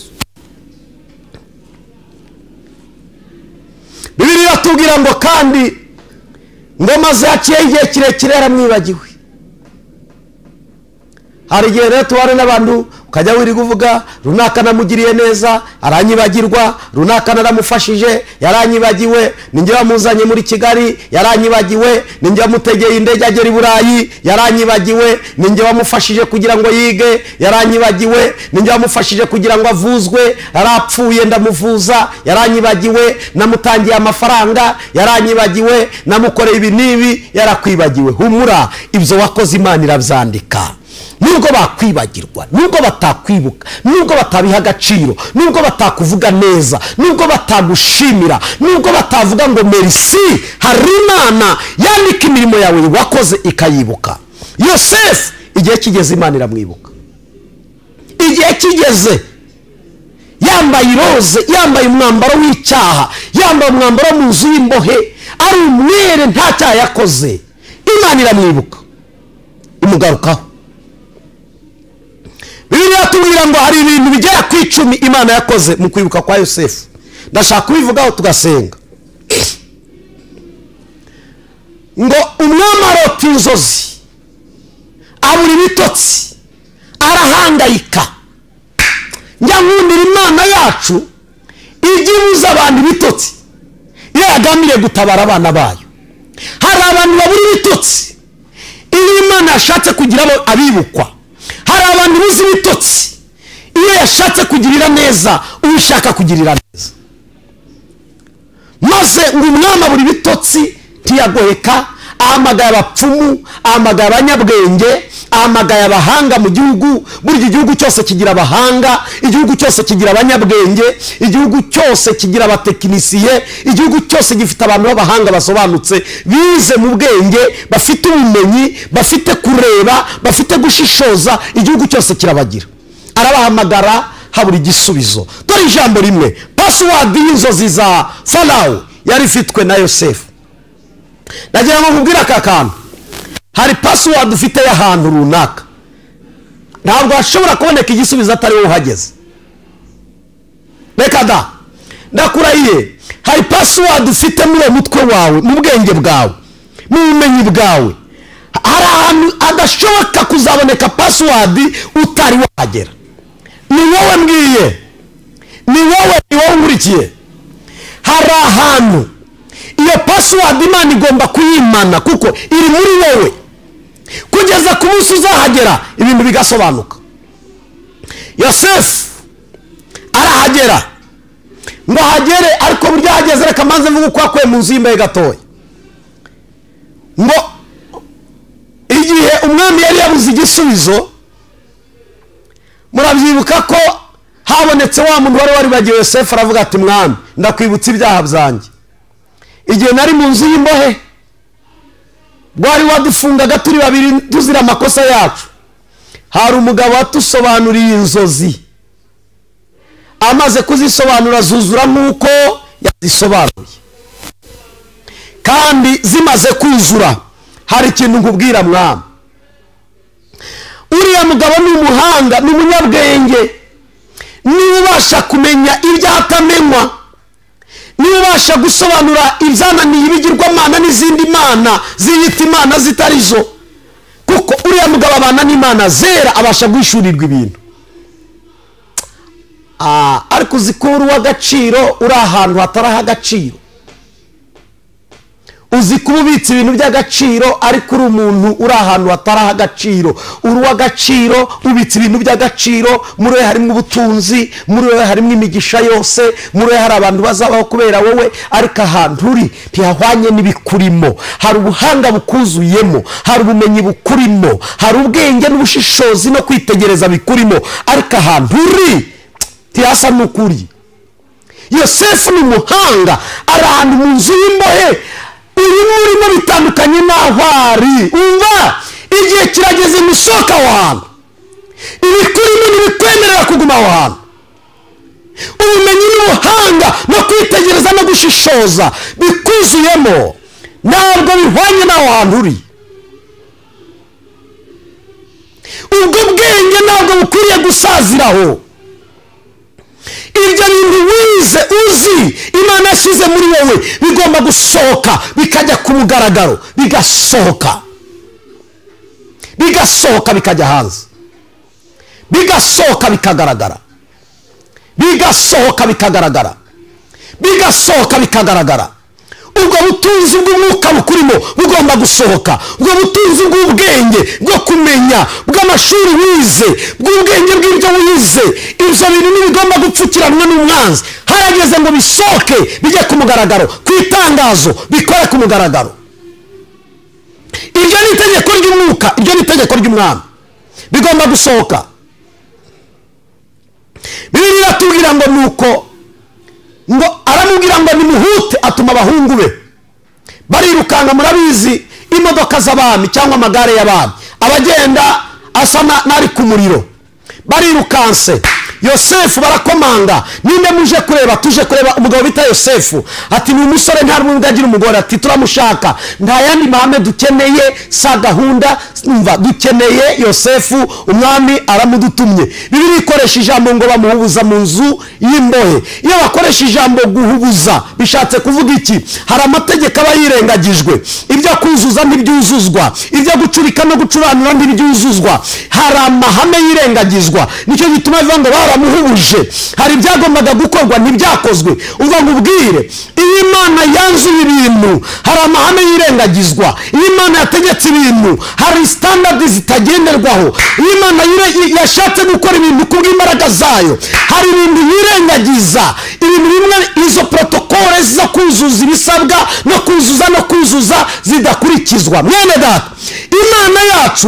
Bibiliya iratubwira ngo kandi ngo maze haciyeho igihe kirekire yaramwibagiwe. Hari igihe rero tubane n'abantu ukajya wiri kuvuga runaka namugiriye neza aranyibagirwa, runaka naramufashije yaranyibagiwe, ninjye wamuzanye muri Kigali yaranyibagiwe, ninjye wamutegeye indege agera i Burayi yaranyibagiwe, ninjye wamufashije kugira ngo yige yaranyibagiwe, ninjye wamufashije kugira ngo avuzwe, arapfuye ndamuvuza yaranyibagiwe, namutangiye amafaranga yaranyibagiwe, namukoreye ibi nibi yarakwibagiwe. Humura, ibyo wakoze Imana irabyandika. Nubwo bakwibagirwa, nubwo batakwibuka, nubwo batabiha agaciro, nubwo batakuvuga neza, nubwo batagushimira, nubwo batavuga ngo merci, hari Imana yandika imirimo yawe wakoze ikayibuka. Yosefu igihe kigeze Imana iramwibuka. Igihe kigeze yambaye iroze, yambaye umwambaro w'icyaha, yambaye umwambaro mu nzu y'imbohe, ari umwere nta cyaha yakoze. Imana iramwibuka imugarukaho. Bibiliya tubwira ngo hari ibintu bigera ku 10 Imana yakoze mu kwibuka kwa Yosefu. Ndashaka kubivugaho tugasenga. Ngo umwami arota inzozi, abura ibitotsi, arahangayika. Njya nkundira Imana yacu ijya ibuza abantu ibitotsi iyo yagambiriye gutabara abana bayo. Hari abantu babura ibitotsi iyo Imana yashatse kugira abibukwa. Hari abantu buzi ibitotsi iyo yashatse kugirira neza ubishaka kugirira neza. Maze ngo umwami abura ibitotsi ntiyagoheka, ahamagaye abapfumu, ahamagaye abanyabwenge, ahamagaye abahanga mu gihugu. Buri gihugu cyose kigira abahanga, igihugu cyose kigira abanyabwenge, igihugu cyose kigira abatekinisiye, igihugu cyose gifite abantu b'abahanga basobanutse, bize mu bwenge, bafite ubumenyi, bafite kureba, bafite gushishoza. Igihugu cyose kirabagira. Arabahamagara habura igisubizo. Dore ijambo rimwe, password y'inzozi za Farawo yari ifitwe na Yosefu. Nagira ngo nkubwire aka kantu, hari password ufite y'ahantu runaka, ntabwo hashobora kuboneka igisubizo atari wowe uhageze. Reka da, ndakurahiye, hari password ufite muri mutwe wawe, mu bwenge bwawe, mu bumenyi bwawe. Hari ahantu adashoboka kuzaboneka password utari wahagera. Ni wowe mbwiye, ni wowe nkurikiye. Hari ahantu iyo password Imana igomba kuyimana kuko iri muri wowe, kugeza ku munsi uzahagera ibintu bigasobanuka. Yosefu arahagera, ngo hagere, ariko burya hageze reka manze mvuga uko akwe mu nzu y'imbaye gatoya. Ngo igihe umwami yari yabuze igisubizo, murabyibuka ko habonetse wa muntu wari bagiye Yosefu aravuga ati mwami ndakwibutsa ibyaha byanjye. Igihe nari mu nzu y'imbohe, bwari wadufungaga turi babiri tuzira amakosa yacu, hari umugabo watusobanuriye inzozi. Amaze kuzisobanura zuzura nk'uko yazisobanuye, kandi zimaze kuzura hari ikintu nkubwira mwami. Uriya mugabo ni umuhanga, ni umunyabwenge, niba ubasha kumenya ibyatamenywa, niba ubasha gusobanura ibyananiye ibigirwamana n'izindi mana ziyita imana zitari zo. Kuko uriya mugabo abana n'Imana zera, abasha guhishurirwa ibintu. Ariko uzikura uw'agaciro uri ahantu hataraha agaciro. Uzi kuba ubitse ibintu by'agaciro ariko uri umuntu uri ahantu hataraha agaciro. Uri uw'agaciro ubitse ibintu by'agaciro, muri we harimo ubutunzi, muri we harimo imigisha yose, muri we hari abantu bazabaho kubera wowe, ariko ahantu uri ntihahwanye n'ibikurimo. Hari ubuhanga bukuzuyemo, hari ubumenyi bukurimo, hari ubwenge n'ubushishozi no kwitegereza bikurimo, ariko ahantu uri ntiyasa n'ukuri. Yosefu ni umuhanga, ari ahantu mu nzu y'imbohe, urimo bitandukanye n'aho ari. Umva, igihe kirageze musohoka aho hantu, ibikurimo ntibikwemerera kuguma aho hantu. Ubumenyi n'ubuhanga no kwitegereza no gushishoza bikuzuyemo ntabwo bihwanye n'aho hantu uri. Ubwo bwenge ntabwo bukwiriye gusaziraho. Ibyo bintu wize uzi Imana yashyize muri wowe bigomba gusohoka bikajya ku mugaragaro, bigasohoka bikajya hanze, bigasohoka bikagaragara, ubwo butunzi bw'umwuka bukurimo bugomba gusohoka, ubwo butunzi bw'ubwenge bwo kumenya, bw'amashuri wize, bw'ubwenge bw'ibyo wize, ibyo bintu ntibigomba gupfukiranwa n'umwanzi. Harageze ngo bisohoke bijye ku mugaragaro, ku itangazo, bikore ku mugaragaro. Iryo ni itegeko ry'umwuka, iryo ni itegeko ry'umwami, bigomba gusohoka. Bibiliya iratubwira ngo nuko ngo aramubwira ngo nimuhute, atuma abahungu be barirukanga. Murabizi imodoka z'abami cyangwa amagare y'abami, abagenda asa n'ari ku muriro, barirukanse. Yosefu barakomanga, ninde muje kureba? Tuje kureba umugabo bita Yosefu. Ati ni umusore nta rumwe agira umugore. Ati turamushaka, nta yandi mahame dukeneye, sa gahunda. Umva, dukeneye Yosefu, umwami aramudutumye. Bibiliya ikoresha ijambo ngo bamuhubuza mu nzu y'imbohe. Iyo bakoresha ijambo guhubuza bishatse kuvuga iki? Hari amategeko aba yirengagijwe, ibyo kuzuza ntibyuzuzwa, ibyo gucurika no gucuranura ntibyuzuzwa, hari amahame yirengagizwa. Nicyo gituma bivuga ngo baramuhubuje, hari ibyagombaga gukorwa ntibyakozwe. Uva ngo ubwire, iyo Imana yanzuye ibintu hari amahame yirengagizwa. Iyo Imana yategetse ibintu hari standard zitagenderwaho. Iyo Imana yashatse gukora ibintu kubw'imbaraga zayo hari ibintu yirengagiza. Ibintu bimwe, izo protokole zo kuzuza ibisabwa no kuzuza zidakurikizwa. Mwene data, Imana yacu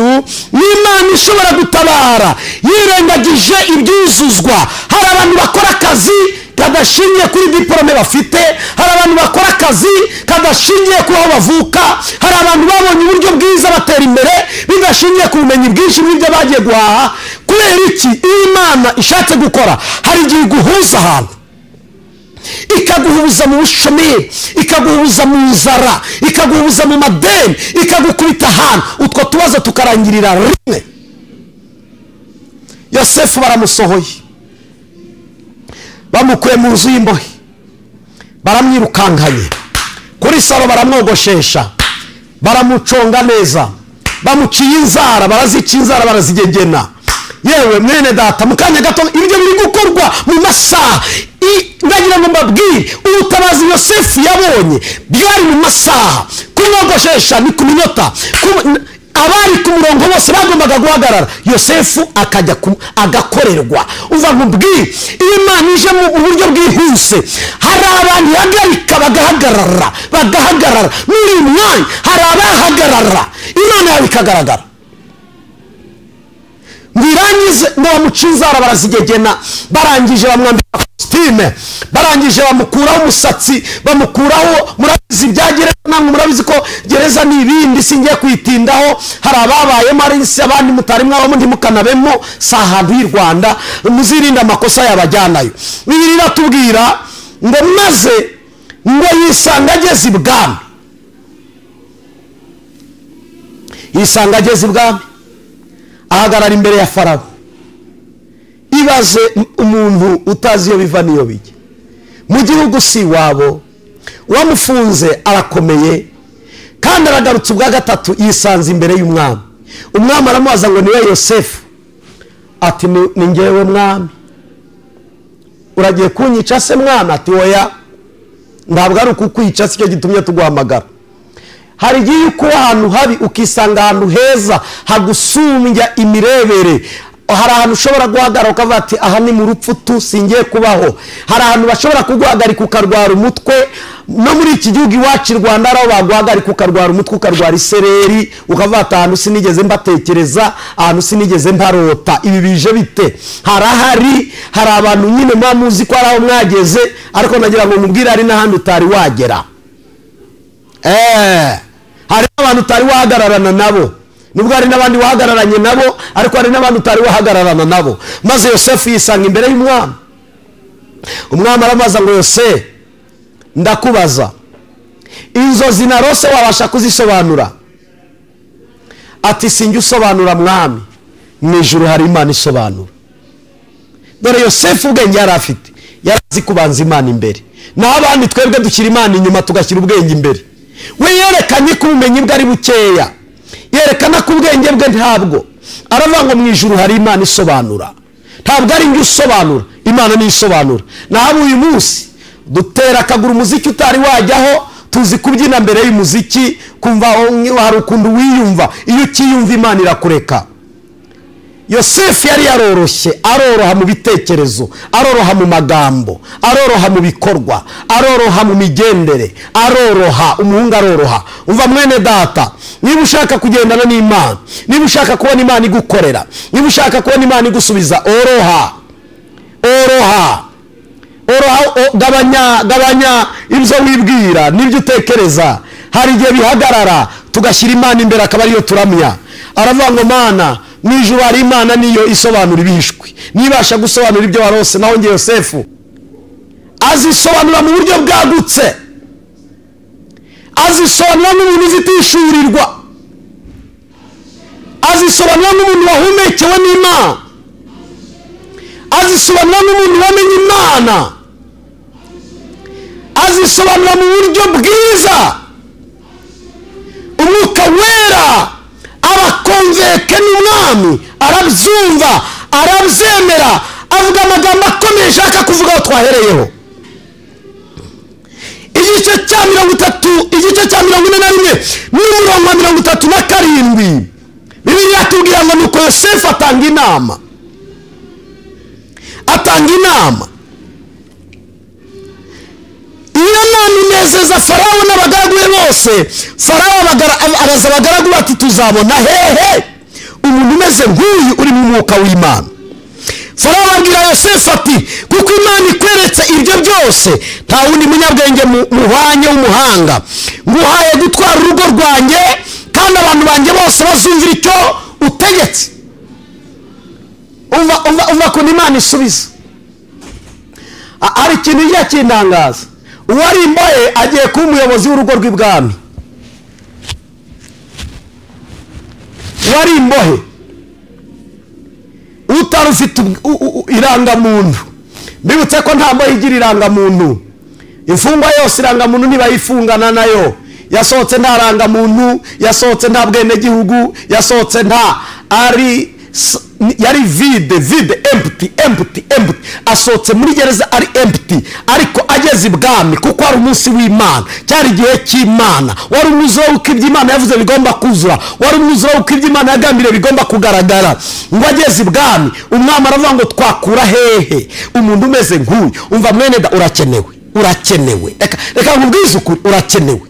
ni Imana ishobora gutabara yirengagije ibyuzuzwa. Hari abantu bakora akazi kadashingiye kuri diplome bafite, hari abantu bakora akazi kadashingiye kuri aho bavuka, hari abantu babonye uburyo bwiza batera imbere bidashingiye ku bumenyi bwinshi n'ibyo bagiye guhaha. Kubera iki? Imana ishatse gukora hari igihe guhuza ahantu, ikaguhuza mu bushomeri, ikaguhuza mu nzara, ikaguhuza mu madeni, ikagukubita ahantu, utwo tubazo tukarangirira rimwe. Yosefu baramusohoye, bamukuye mu nzu y'imbohe, baramwirukankanye kuri salo, baramwogoshesha, baramuconga neza, bamuciye inzara, barazica inzara, barazigegena. Yewe mwene data, mu kanya gato ibyo biri gukorwa mu masaha. Ndagira ngo mbabwire, ubutabazi Yosefu yabonye byari mu masaha, kumwogoshesha ni ku minota. Abari ku murongo bose bagombaga guhagarara, Yosefu akajya agakorerwa. Uva nkubwire, iyo Imana ije mu buryo bwihuse hari abantu ihagarika bagahagarara. Muri uyu mwanya hari abahagarara, Imana yawe ikagaragara. Birangize ngo bamuca inzara, barazigegena, barangije bamwambika kositime, barangije bamukuraho umusatsi, bamukuraho, murabizi bya gereza, namwe murabizi ko gereza ni ibindi singiye kwitindaho. Hari ababayemo ari abandi mutari mwabamo ntimukanabemo, si ahantu h'i Rwanda, muzirinde amakosa yabajyanayo. Bibiliya iratubwira ngo maze ngo yisanga ageze ibwami, yisanga ageze ibwami, ahagarara imbere ya Farawo. Ibaze umuntu utazi iyo biva n'iyo bijya, mu gihugu si wabo, wamufunze arakomeye, kandi aragarutse ubwa gatatu yisanze imbere y'umwami. Umwami aramubaza ngo niwe Yosefu? Ati ni ngewe mwami. Uragiye kunyica se mwana? Ati oya, ntabwo ari ukukwica, sicyo gitumye tuguhamagara. Hari igihe ukuba ahantu habi ukisanga ahantu heza hagusumbya imirebere. Hari ahantu ushobora guhagarara ukavuga ati aha ni mu rupfu tu, singiye kubaho. Hari ahantu bashobora kuguhagarika ukarwara umutwe no muri iki gihugu iwacu Rwanda araho baguhagarika ukarwara umutwe ukarwara isereri ukavata ahantu sinigeze mbatekereza ahantu sinigeze mparota ibi bije bite hari abantu nyine mwamuzi ko araho mwageze ariko nagira ngo mubwire ari n'ahandi utari wagera hari abantu utari wahagararana nabo nubwo hari n'abandi wahagararanye nabo ariko hari n'abandi utari wahagararana nabo maze Yosefu yisanga imbere y'umwami umwami aramubaza ngo Yose ndakubaza inzozi narose wabasha kuzisobanura ati sinjye usobanura mwami mu ijuru hari Imana isobanura dore Yosefu ubwenge yari afite yarazi kubanza Imana imbere naho abandi twebwe dushyira Imana inyuma tugashyira ubwenge imbere we yerekanye ko ubumenyi bwe ari bukeya yerekana ko ubwenge bwe ntabwo aravuga ngo mu ijuru hari Imana isobanura ntabwo ari njye usobanura Imana ni isobanura naho uyu munsi dutera akaguru umuziki utari wajyaho tuzi kubyina mbere y'umuziki kumva hari ukuntu wiyumva iyo ukiyumva Imana irakureka Yosefu yari yaroroshye aroroha mu bitekerezo aroroha mu magambo aroroha mu bikorwa aroroha mu migendere aroroha umuhungu aroroha umva mwene data niba ushaka kugendana n'Imana niba ushaka kubona Imana igukorera niba ushaka kubona Imana igusubiza oroha gabanya ibyo wibwira n'ibyo utekereza hari igihe bihagarara tugashyira Imana imbere akaba ariyo turamya aravuga ngo Mana mu ijuru hari Imana niyo isobanura ibihishwe nibasha gusobanura ibyo warose naho nge Yosefu azisobanura mu buryo bwagutse azisobanura n'umuntu uzitishurirwa azisobanura n'umuntu wahumekewe n'Imana azisobanura n'umuntu wamenye Imana azisobanura mu buryo bwiza umwuka wera abakonveke n'umwami arabyumva arabyemera avuga amagambo akomeye ashaka kuvuga aho twahereyeho igice cya 30 igice cya 41 n'umurongo wa 37 Bibiliya yatubwira ngo nuko Yosefu atanga inama iyo nama inezeza Farawo n'abagaragu be bose Farawo araza abagaragu bati tuzabona hehe umuntu umeze nk'uyu uri mu mwuka w'Imana Farawo abwira Yosefu ati kuko Imana ikweretse ibyo byose nta wundi munyabwenge muhwanye w'umuhanga nguhaye gutwara urugo rwanjye kandi abantu banjye bose bazumvira icyo utegetse umva ko Imana isubiza hari ikintu ijya kintangaza uwari imbohe agiye kuba umuyobozi w'urugo rw'ibwami uwari imbohe utari ufite irangamuntu mbibutse ko nta mbohe igira irangamuntu imfungwa yose irangamuntu ntibayifungana nayo yasohotse nta rangamuntu yasohotse nta bwenegihugu yasohotse nta yari vide empty asohotse muri gereza ari empty ariko ageze ibwami kuko ari umunsi w'Imana cyari igihe cy'Imana wari umwuzuro w'uko iby'Imana yavuze bigomba kuzura wari umwuzuro w'uko iby'Imana yagambiriye bigomba kugaragara ngo ageze ibwami umwami aravuga ngo twakura hehe umuntu umeze nk'uyu umva mwene da urakenewe reka nkubwize ukuri urakenewe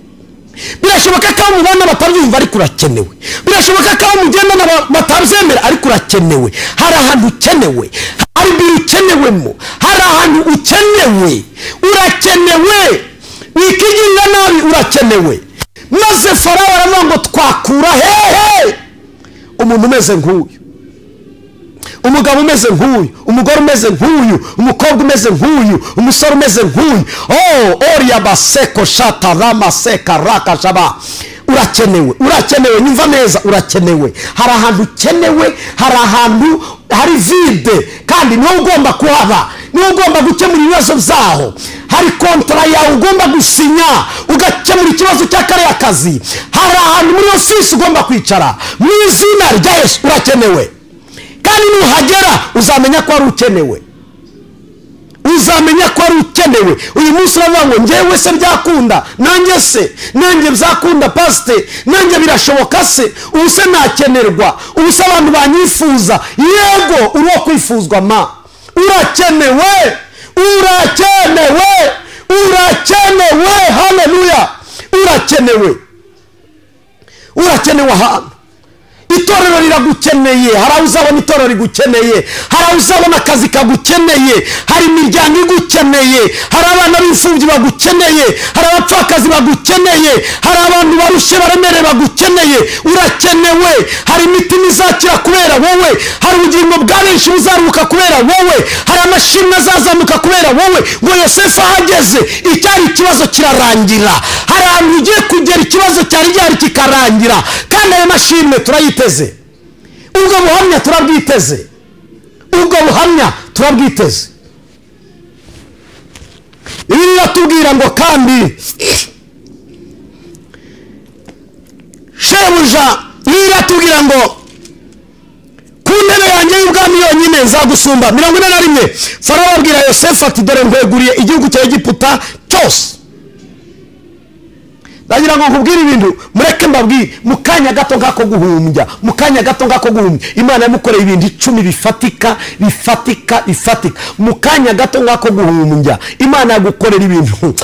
birashoboka ko mubana batabyumva ariko urakenewe birashoboka ko mugenda batabyemera ariko urakenewe hari ahantu ukenewe hari ibintu ukenewemo hari ahantu ukenewe urakenewe wikiginga nabi urakenewe maze Farawo aravuga ngo twakura hehe umuntu umeze nk'uyu umugabo umeze nk'uyu umugore umeze nk'uyu umukobwa umeze nk'uyu umusore umeze nk'uyu oriya baseko shatarama seka rakashaba urakenewe nyumva neza urakenewe hari ahantu ukenewe hari ahantu hari vide kandi niwo ugomba kuhaba niwo ugomba gukemura ibibazo byaho hari kontra yawe ugomba gusinya ugakemura ikibazo cy'akariya kazi hari ahantu muri ofisi ugomba kwicara mu izina rya Yesu urakenewe kandi nuhagera uzamenya ko ari ukenewe uyu munsi uravuga ngo njyewe se byakunda nanjye byakunda pasite nanjye birashoboka se ubu se nakenerwa ubu se abantu banyifuza yego uri wo kwifuzwa urakenewe urakenewe. Haleluya, urakenewe, urakenewe ahantu. Itorero riragukeneye. Hari uzabona itorero rigukeneye, hari uzabona akazi kagukeneye, hari imiryango igukeneye, hari abana b'imfubyi bagukeneye, hari abapfakazi bagukeneye, hari abantu barushye baremereye bagukeneye. Urakenewe. Hari imitima izakira kubera wowe, hari ubugingo bwa benshi buzaruka kubera wowe, hari amashimwe azazamuka kubera wowe. Ngo Yosefu ahageze icyari ikibazo kirarangira. Hari ahantu ugiye kugera ikibazo cyari gihari kikarangira, kandi ayo mashimwe turayiteze. Ubwo buhamya turabwiteze, ubwo buhamya turabwiteze. Ibi biratubwira ngo kandi shebuja biratubwira ngo ku ntebe yanjye y'ubwami yonyine nzagusumba. 41 Farawo abwira Yosefu ati dore nkweguriye igihugu cya Egiputa cyose. Ndagira ngo nkubwire ibintu mureke mbabwire mu kanya gato ngako guhumbya, mu kanya gato ngako guhumbya Imana yamukoreye ibintu 10 bifatika. Mu kanya gato ngako guhumbya Imana yagukorera ibintu,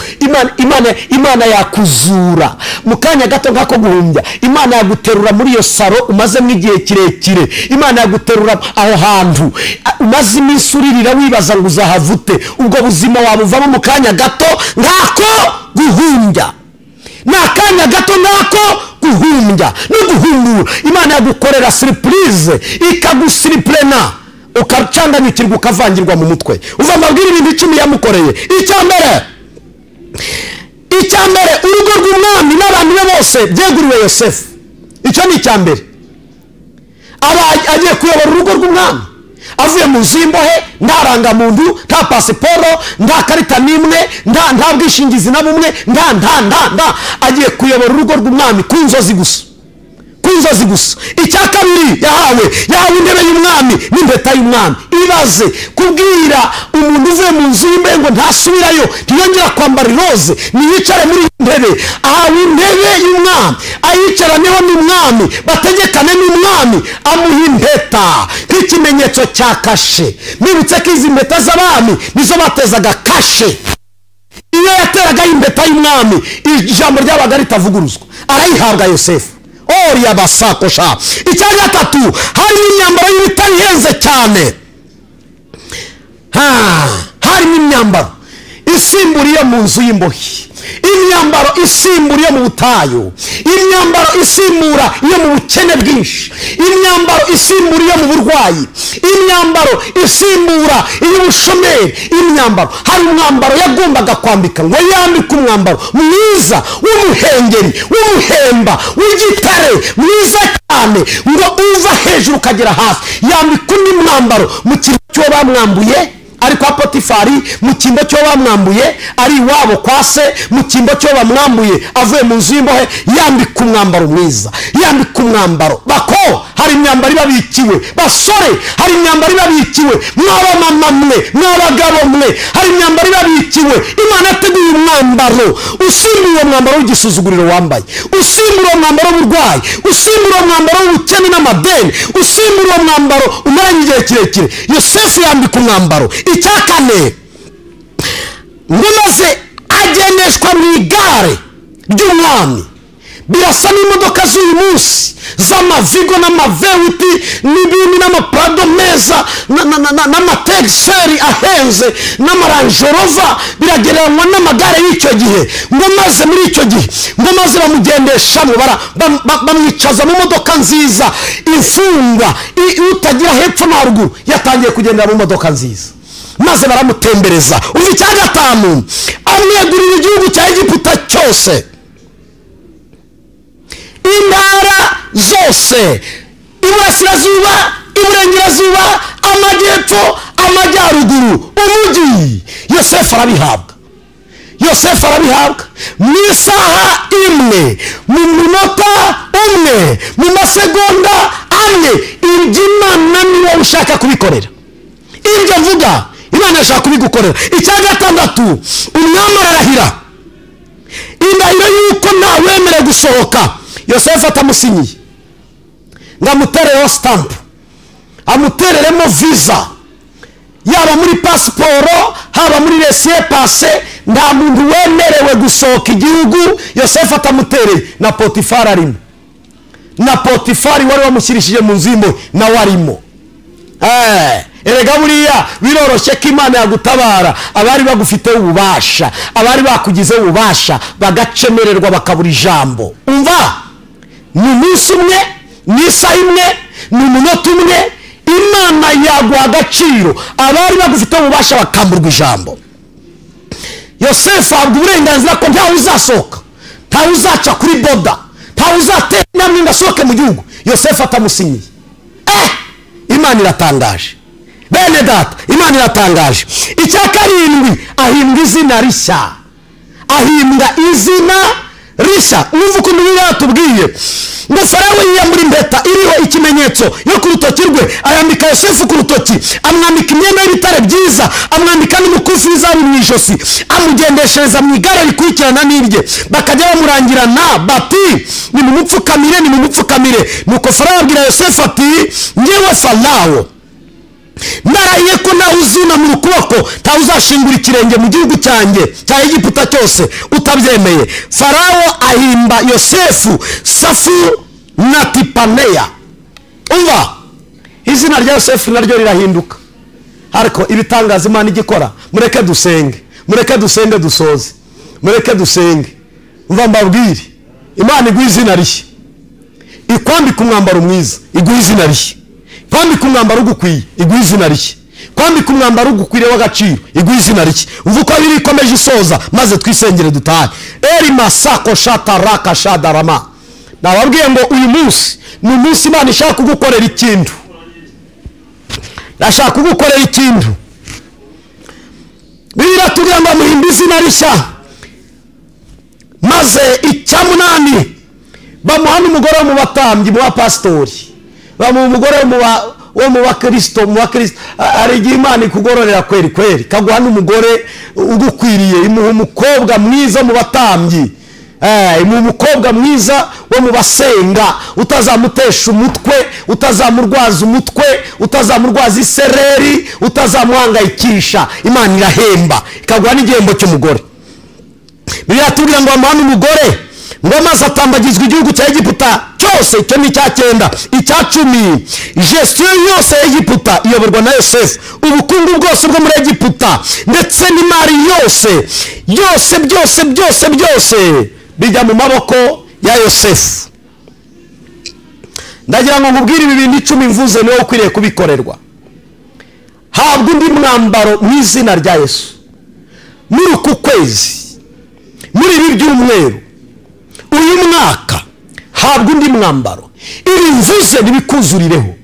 Imana yakuzura. Mu kanya gato ngako guhumbya Imana yaguterura muri iyo saro umaze mu igihe kirekire. Imana yaguterura aho hantu umaze iminsi uririra wibaza ngo uzahavute. Ubwo buzima wabuvamo mu kanya gato ngako guhumbya. Nakanya gato nako guhumbya no guhungura. Imana yagukorera surprise, ikagusiriplena, ukacanganyikirwa ukavangirwa mu mutwe. Uva mbabwira ibintu 10 yamukoreye. Icyambere urugo rw'umwami n'abantu be bose byeguriwe Yosefu. Icyo ni icyambere. Agiye kuyobora urugo rw'umwami avuye mu zimbohe, nta rangamuntu, nta pasiporo, nta karita n'imwe, nta bwishingizi na bumwe, nta agiye kuyobora urugo rw'umwami ku nzozi gusa. Icya kabiri yahawe intebe y'umwami n'impeta y'umwami. Ibaze kubwira umuntu uvuye mu nzu y'imbohe ngo ntasubirayo, ntiyongera kwambara iroze, niyicare muri intebe. Ahawe intebe y'umwami, ayicaraneho n'umwami, bategekane n'umwami, amuha impeta nk'ikimenyetso cya kashe. Nibutse ko izi mpeta z'abami nizo batezaga kashe. Iyo yateragaho impeta y'umwami ijambo ryabaga ritavuguruzwa. Arayihabwa Yosefu. Oriya basakosha. Icya gatatu hari imyambaro y'ibitari ihenze cyane. Harimo imyambaro isimburiye mu nzu y'imbohe, imyambaro isimburiye mu butayu, imyambaro isimbura iyo mu bukene bwinshi, imyambaro isimburiye mu burwayi, imyambaro isimbura iy'ubushomeri. Imyambaro, hari umwambaro yagombaga kwambika ngo yambike umwambaro mwiza w'umuhengeri, w'umuhemba, w'igitare mwiza cyane, ngo uva hejuru ukagera hasi. Yambika undi mwambaro mu kintu cyo bamwambuye ari kwa Potifari, mu kimbo cyo bamwambuye ari iwabo kwa se, mu kimbo cyo bamwambuye avuye mu nzu y'imbohe. Yambika umwambaro mwiza, yambika umwambaro. Bako hari imyambaro ibabikiwe. Basore hari imyambaro ibabikiwe. Mwabamama mwe, mwabagabo mwe, hari imyambaro ibabikiwe. Imana yateguye umwambaro usimbura umwambaro w'igisuzuguriro wambaye, usimbura umwambaro w'uburwayi, usimbura umwambaro w'ubukene n'amadeni, usimbura umwambaro umaranye igihe kirekire. Yosefu yambika umwambaro. Icya kane ngo maze agendeshwa mu igare ry'umwami. Birasa n'imodoka z'uyu munsi z'amavigo n'amavewiti n'ibindi n'amaprado meza n'amatexeri ahenze n'amaranjorova. Biragereranywa n'amagare y'icyo gihe. Ngo maze muri icyo gihe ngo maze bamugendeshamo, bamwicaza mu modoka nziza. Imfungwa utagira hepfo na ruguru yatangiye kugendera mu modoka nziza, maze baramutembereza. Uzi icya gatanu amwegurira igihugu cya Egiputa cyose, intara zose, iburasirazuba, iburengerazuba, amajyepfo, amajyaruguru, umujyi. Yosefu arabihabwa. Mu isaha imwe, mu minota umwe, mu masegonda amwe. Imana niwe ushaka kubikorera. Ibyo mvuga Imana ishaka kubigukorera. Icya gatandatu umwami ararahira indahiro yuko ntawemere gusohoka. Yosefu atamusinyiye ngo amutereho stamp, amutereremo visa, yaba muri pasiporo, haba muri laissez passer, nta muntu wemerewe gusohoka igihugu Yosefu atamutereye, na Potifari arimo, na Potifari wari wamushyirishije mu nzu y'imbohe nawe arimo. Erega buriya biroroshye ko Imana yagutabara abari bagufite ububasha, abari bakugize ububasha bagacemererwa bakabura ijambo. Umva, ni umunsi umwe, ni isaha imwe, ni umunota umwe, Imana yaguha agaciro abari bagufite ububasha bakamburwa ijambo. Yosefu ahabwa uburenganzira ko ntawe uzasohoka, ntawe uzaca kuri boda, ntawe uzatera intambwe ngo asohoke mu gihugu Yosefu atamusinyiye. Imana iratangaje bene data, Imana iratangaje. Icya karindwi, ahimbwa izina rishya, ahimbwa izina rishya. Numva ukuntu Bibiliya yatubwiye ngo Farawo yiyambura impeta iriho ikimenyetso yo ku rutoki rwe, ayambika Yosefu ku rutoki, amwambika imyenda y'ibitare byiza, amwambika n'umukufi w'izahabu mu ijosi, amugendeshereza mu igare rikurikirana n'irye, bakajya bamurangirana bati nimumupfukamire, nimumupfukamire. Nuko Farawo abwira Yosefu ati, njyewe Farawo narahiye ko nawe uzunamura ukuboko ntawe uzashingura ikirenge mu gihugu cyanjye cya Egiputa cyose utabyemeye. Farawo ahimba Yosefu Safu-Natipaneya. Umva, izina rya Yosefu naryo rirahinduka. Ariko ibitangaza Imana igikora, mureke dusenge, mureke dusenge dusoze, mureke dusenge. Umva mbabwire, Imana iguha izina rishya, ikwambika umwambaro mwiza, iguha izina rishya, kwambika umwambaro ugukwiye, iguha izina rishya, kwambika umwambaro ugukwiriye w'agaciro, iguha izina rishya. Umva uko biri ikomeje isoza, maze twisengere dutahe. Erima sako shata raka shadarama. Nababwiye ngo uyu munsi ni umunsi Imana ishaka kugukorera ikintu, ndashaka kugukorera ikintu. Bibiliya tugira ngo muhimbe izina rishya. Maze icyamunani bamuha n'umugore wo mu batambyi, mu bapasitori, bamuha umugore wo mu bakristo, mu bakristo. Ari igihe Imana ikugororera kweri kweri, kaguha n'umugore ugukwiriye, imuha umukobwa mwiza mu batambyi, imuha umukobwa mwiza wo mu basenga, utazamutesha umutwe, utazamurwaza umutwe, utazamurwaza isereri, utazamuhangayikisha. Imana irahemba, ikaguha n'igihembo cy'umugore. Bibiliya tubwira ngo bamuha n'umugore ngo maze atambagizwa igihugu cya Egiputa cyose. Icyo ni icya 9. Icya 10, gestion yose ya Egiputa iyoborwa na Yosefu. Ubukungu bwose bwo muri Egiputa ndetse n'imari yose byose bijya mu maboko ya Yosefu. Ndagira ngo nkubwire ibi bintu 10 mvuze niwe ukwiriye kubikorerwa. Habwa undi mwambaro mu izina rya Yesu. Muri uku kwezi, muri ibi byumweru, uyu mwaka, habwa undi mwambaro. Ibi mvuze nibikuzurireho,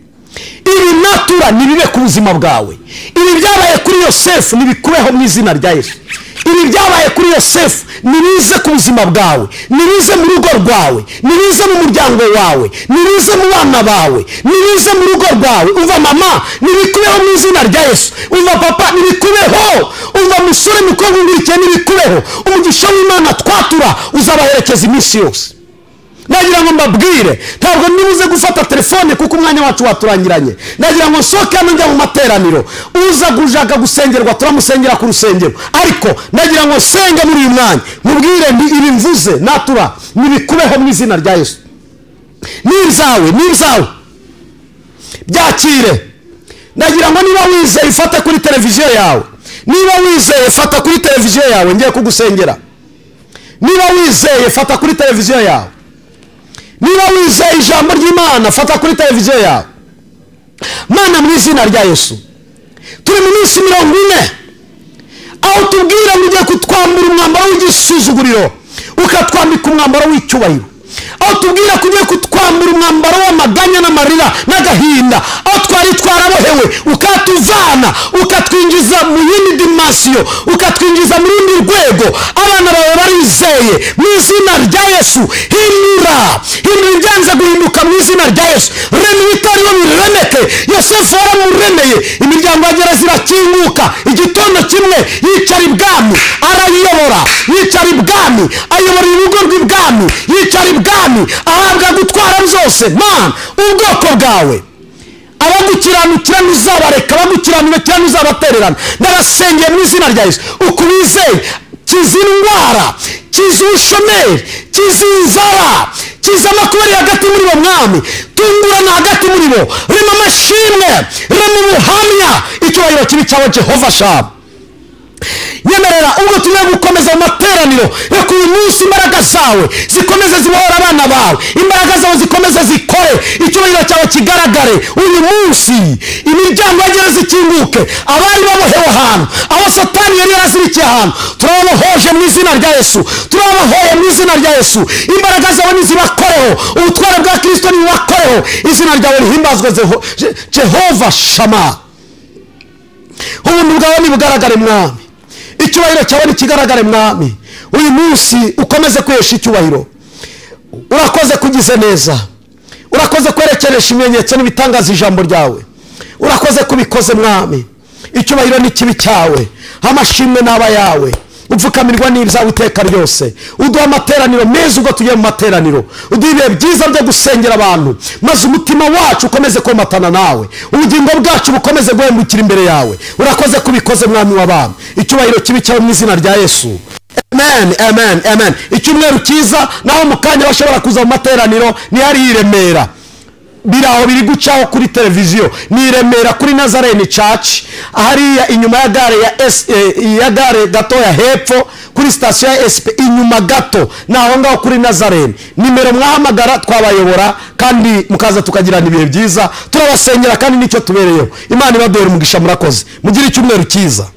ibi natura nibibe ku buzima bwawe. Ibi byabaye kuri Yosefu nibikubeho mu izina rya Yesu. Ibi byabaye kuri Yosefu nibize ku buzima bwawe, nibize mu rugo rwawe, nibize mu muryango wawe, nibize mu bana bawe, nibize mu rugo rwawe. Umva mama, nibikubeho mu izina rya Yesu. Umva papa, nibikubeho. Umva musore mukobwa ngurikiye, nibikubeho. Umugisha w'Imana twatura uzabaherekeza iminsi yose. Nagira ngo mbabwire, ntabwo nibuze gufata telefone kuko umwanya wacu waturangiranye. Nagira ngo soke njya mu materaniro, uza gujaga gusengerwa turamusengera ku rusengero. Ariko nagira ngo senge muri uyu mwanya, mubwire ndi ibi mvuze natura nibikubeho mu izina rya Yesu. Nizawe byakire. Nagira ngo niba wizeye fata kuri televiziyo yawe, niba wizeye fata kuri televiziyo yawe, ngiye kugusengera. Niba wizeye fata kuri televiziyo yawe, niba wizeye ijambo ry'Imana fata kuri televiziyo yawe. Mana mu izina rya Yesu, turi mu minsi 40 aho tubwira ngo ugiye kutwambura umwambaro w'igisuzuguriro ukatwambika umwambaro w'icyubahiro, aho tubwira ko ugiye kutwambura umwambaro w'amaganya n'amarira n'agahinda, aho twari twarabohewe ukatuvana ukatwinjiza mu yindi dimension, ukatwinjiza mu rundi rwego. Abana bawe barizeye mu izina rya Yesu. Hindura ibyanze guhinduka mu izina rya Yesu. Rema ibitariho biremeke. Yosefu waramuremeye, imiryango ya gereza irakinguka. Igitondo kimwe yicara ibwami arayiyobora, yicara ibwami ayobora urugo rw'ibwami, yicara ibwami ahabwa gutwara byose. Man, ubwoko bwawe abagukiranukira ntuzabareka, abagukiranukira ntuzabatererana. Ndabasengeye mu izina rya Yesu, ukubizeye kiza indwara, kiza ubushomeri, kiza inzara, kiza amakuba ari hagati muri bo mwami, tungurana hagati muri bo, rema amashimwe, rema ubuhamya, icyubahiro kibi cyawe Jehova Shamu. Nyemerera ubwo tugiye gukomeza mu materaniro, reka uyu munsi imbaraga zawe zikomeze zibohora abana bawe, imbaraga zawe zikomeze zikore, icyubahiro cyawe kigaragare uyu munsi, imiryango yagereza ikinguke, abari babohewe ahantu, aho Satani yari yarazirikiye ahantu, turababohoje mu izina rya Yesu, turababohoye mu izina rya Yesu, imbaraga zawe nizibakoreho, ubutware bwa Kristo nibubakoreho, izina ryawe rihimbazwe Jehova Shama. Ubuntu bwawe nibugaragare mwami, icyubahiro cyawe nikigaragare mwami, uyu munsi ukomeze kwesha icyubahiro. Urakoze kugize neza, urakoze kwerekeresha ibimenyetso n'ibitangaza ijambo ryawe, urakoze kubikoze mwami, icyubahiro n'ikibi cyawe, amashimwe n'aba yawe, upfukamirwa n'ibyawe iteka ryose. Uduha amateraniro meza ubwo tugiye mu materaniro, uduha ibihe byiza byo gusengera abantu, maze umutima wacu ukomeze komatana nawe, ubugingo bwacu bukomeze guhembukira imbere yawe. Urakoze kubikoze mwami w'abami, icyubahiro kibi cyawe mu izina rya Yesu. Amen, amen, amen. Icyumweru cyiza, naho mu kanya bashobora kuza mu materaniro, ni hari i Remera, biraho biri gucaho kuri televiziyo, ni Remera kuri Nazarene Church, hariya inyuma ya gare ya gare gato ya hepfo kuri station ya SP, inyuma gato naho ngaho kuri Nazarene. Nimero mwahamagara twabayobora, kandi mukaza tukagirana ibihe byiza, turabasengera kandi nicyo tubereyeho. Imana ibadore umugisha, murakoze, mugire icyumweru cyiza.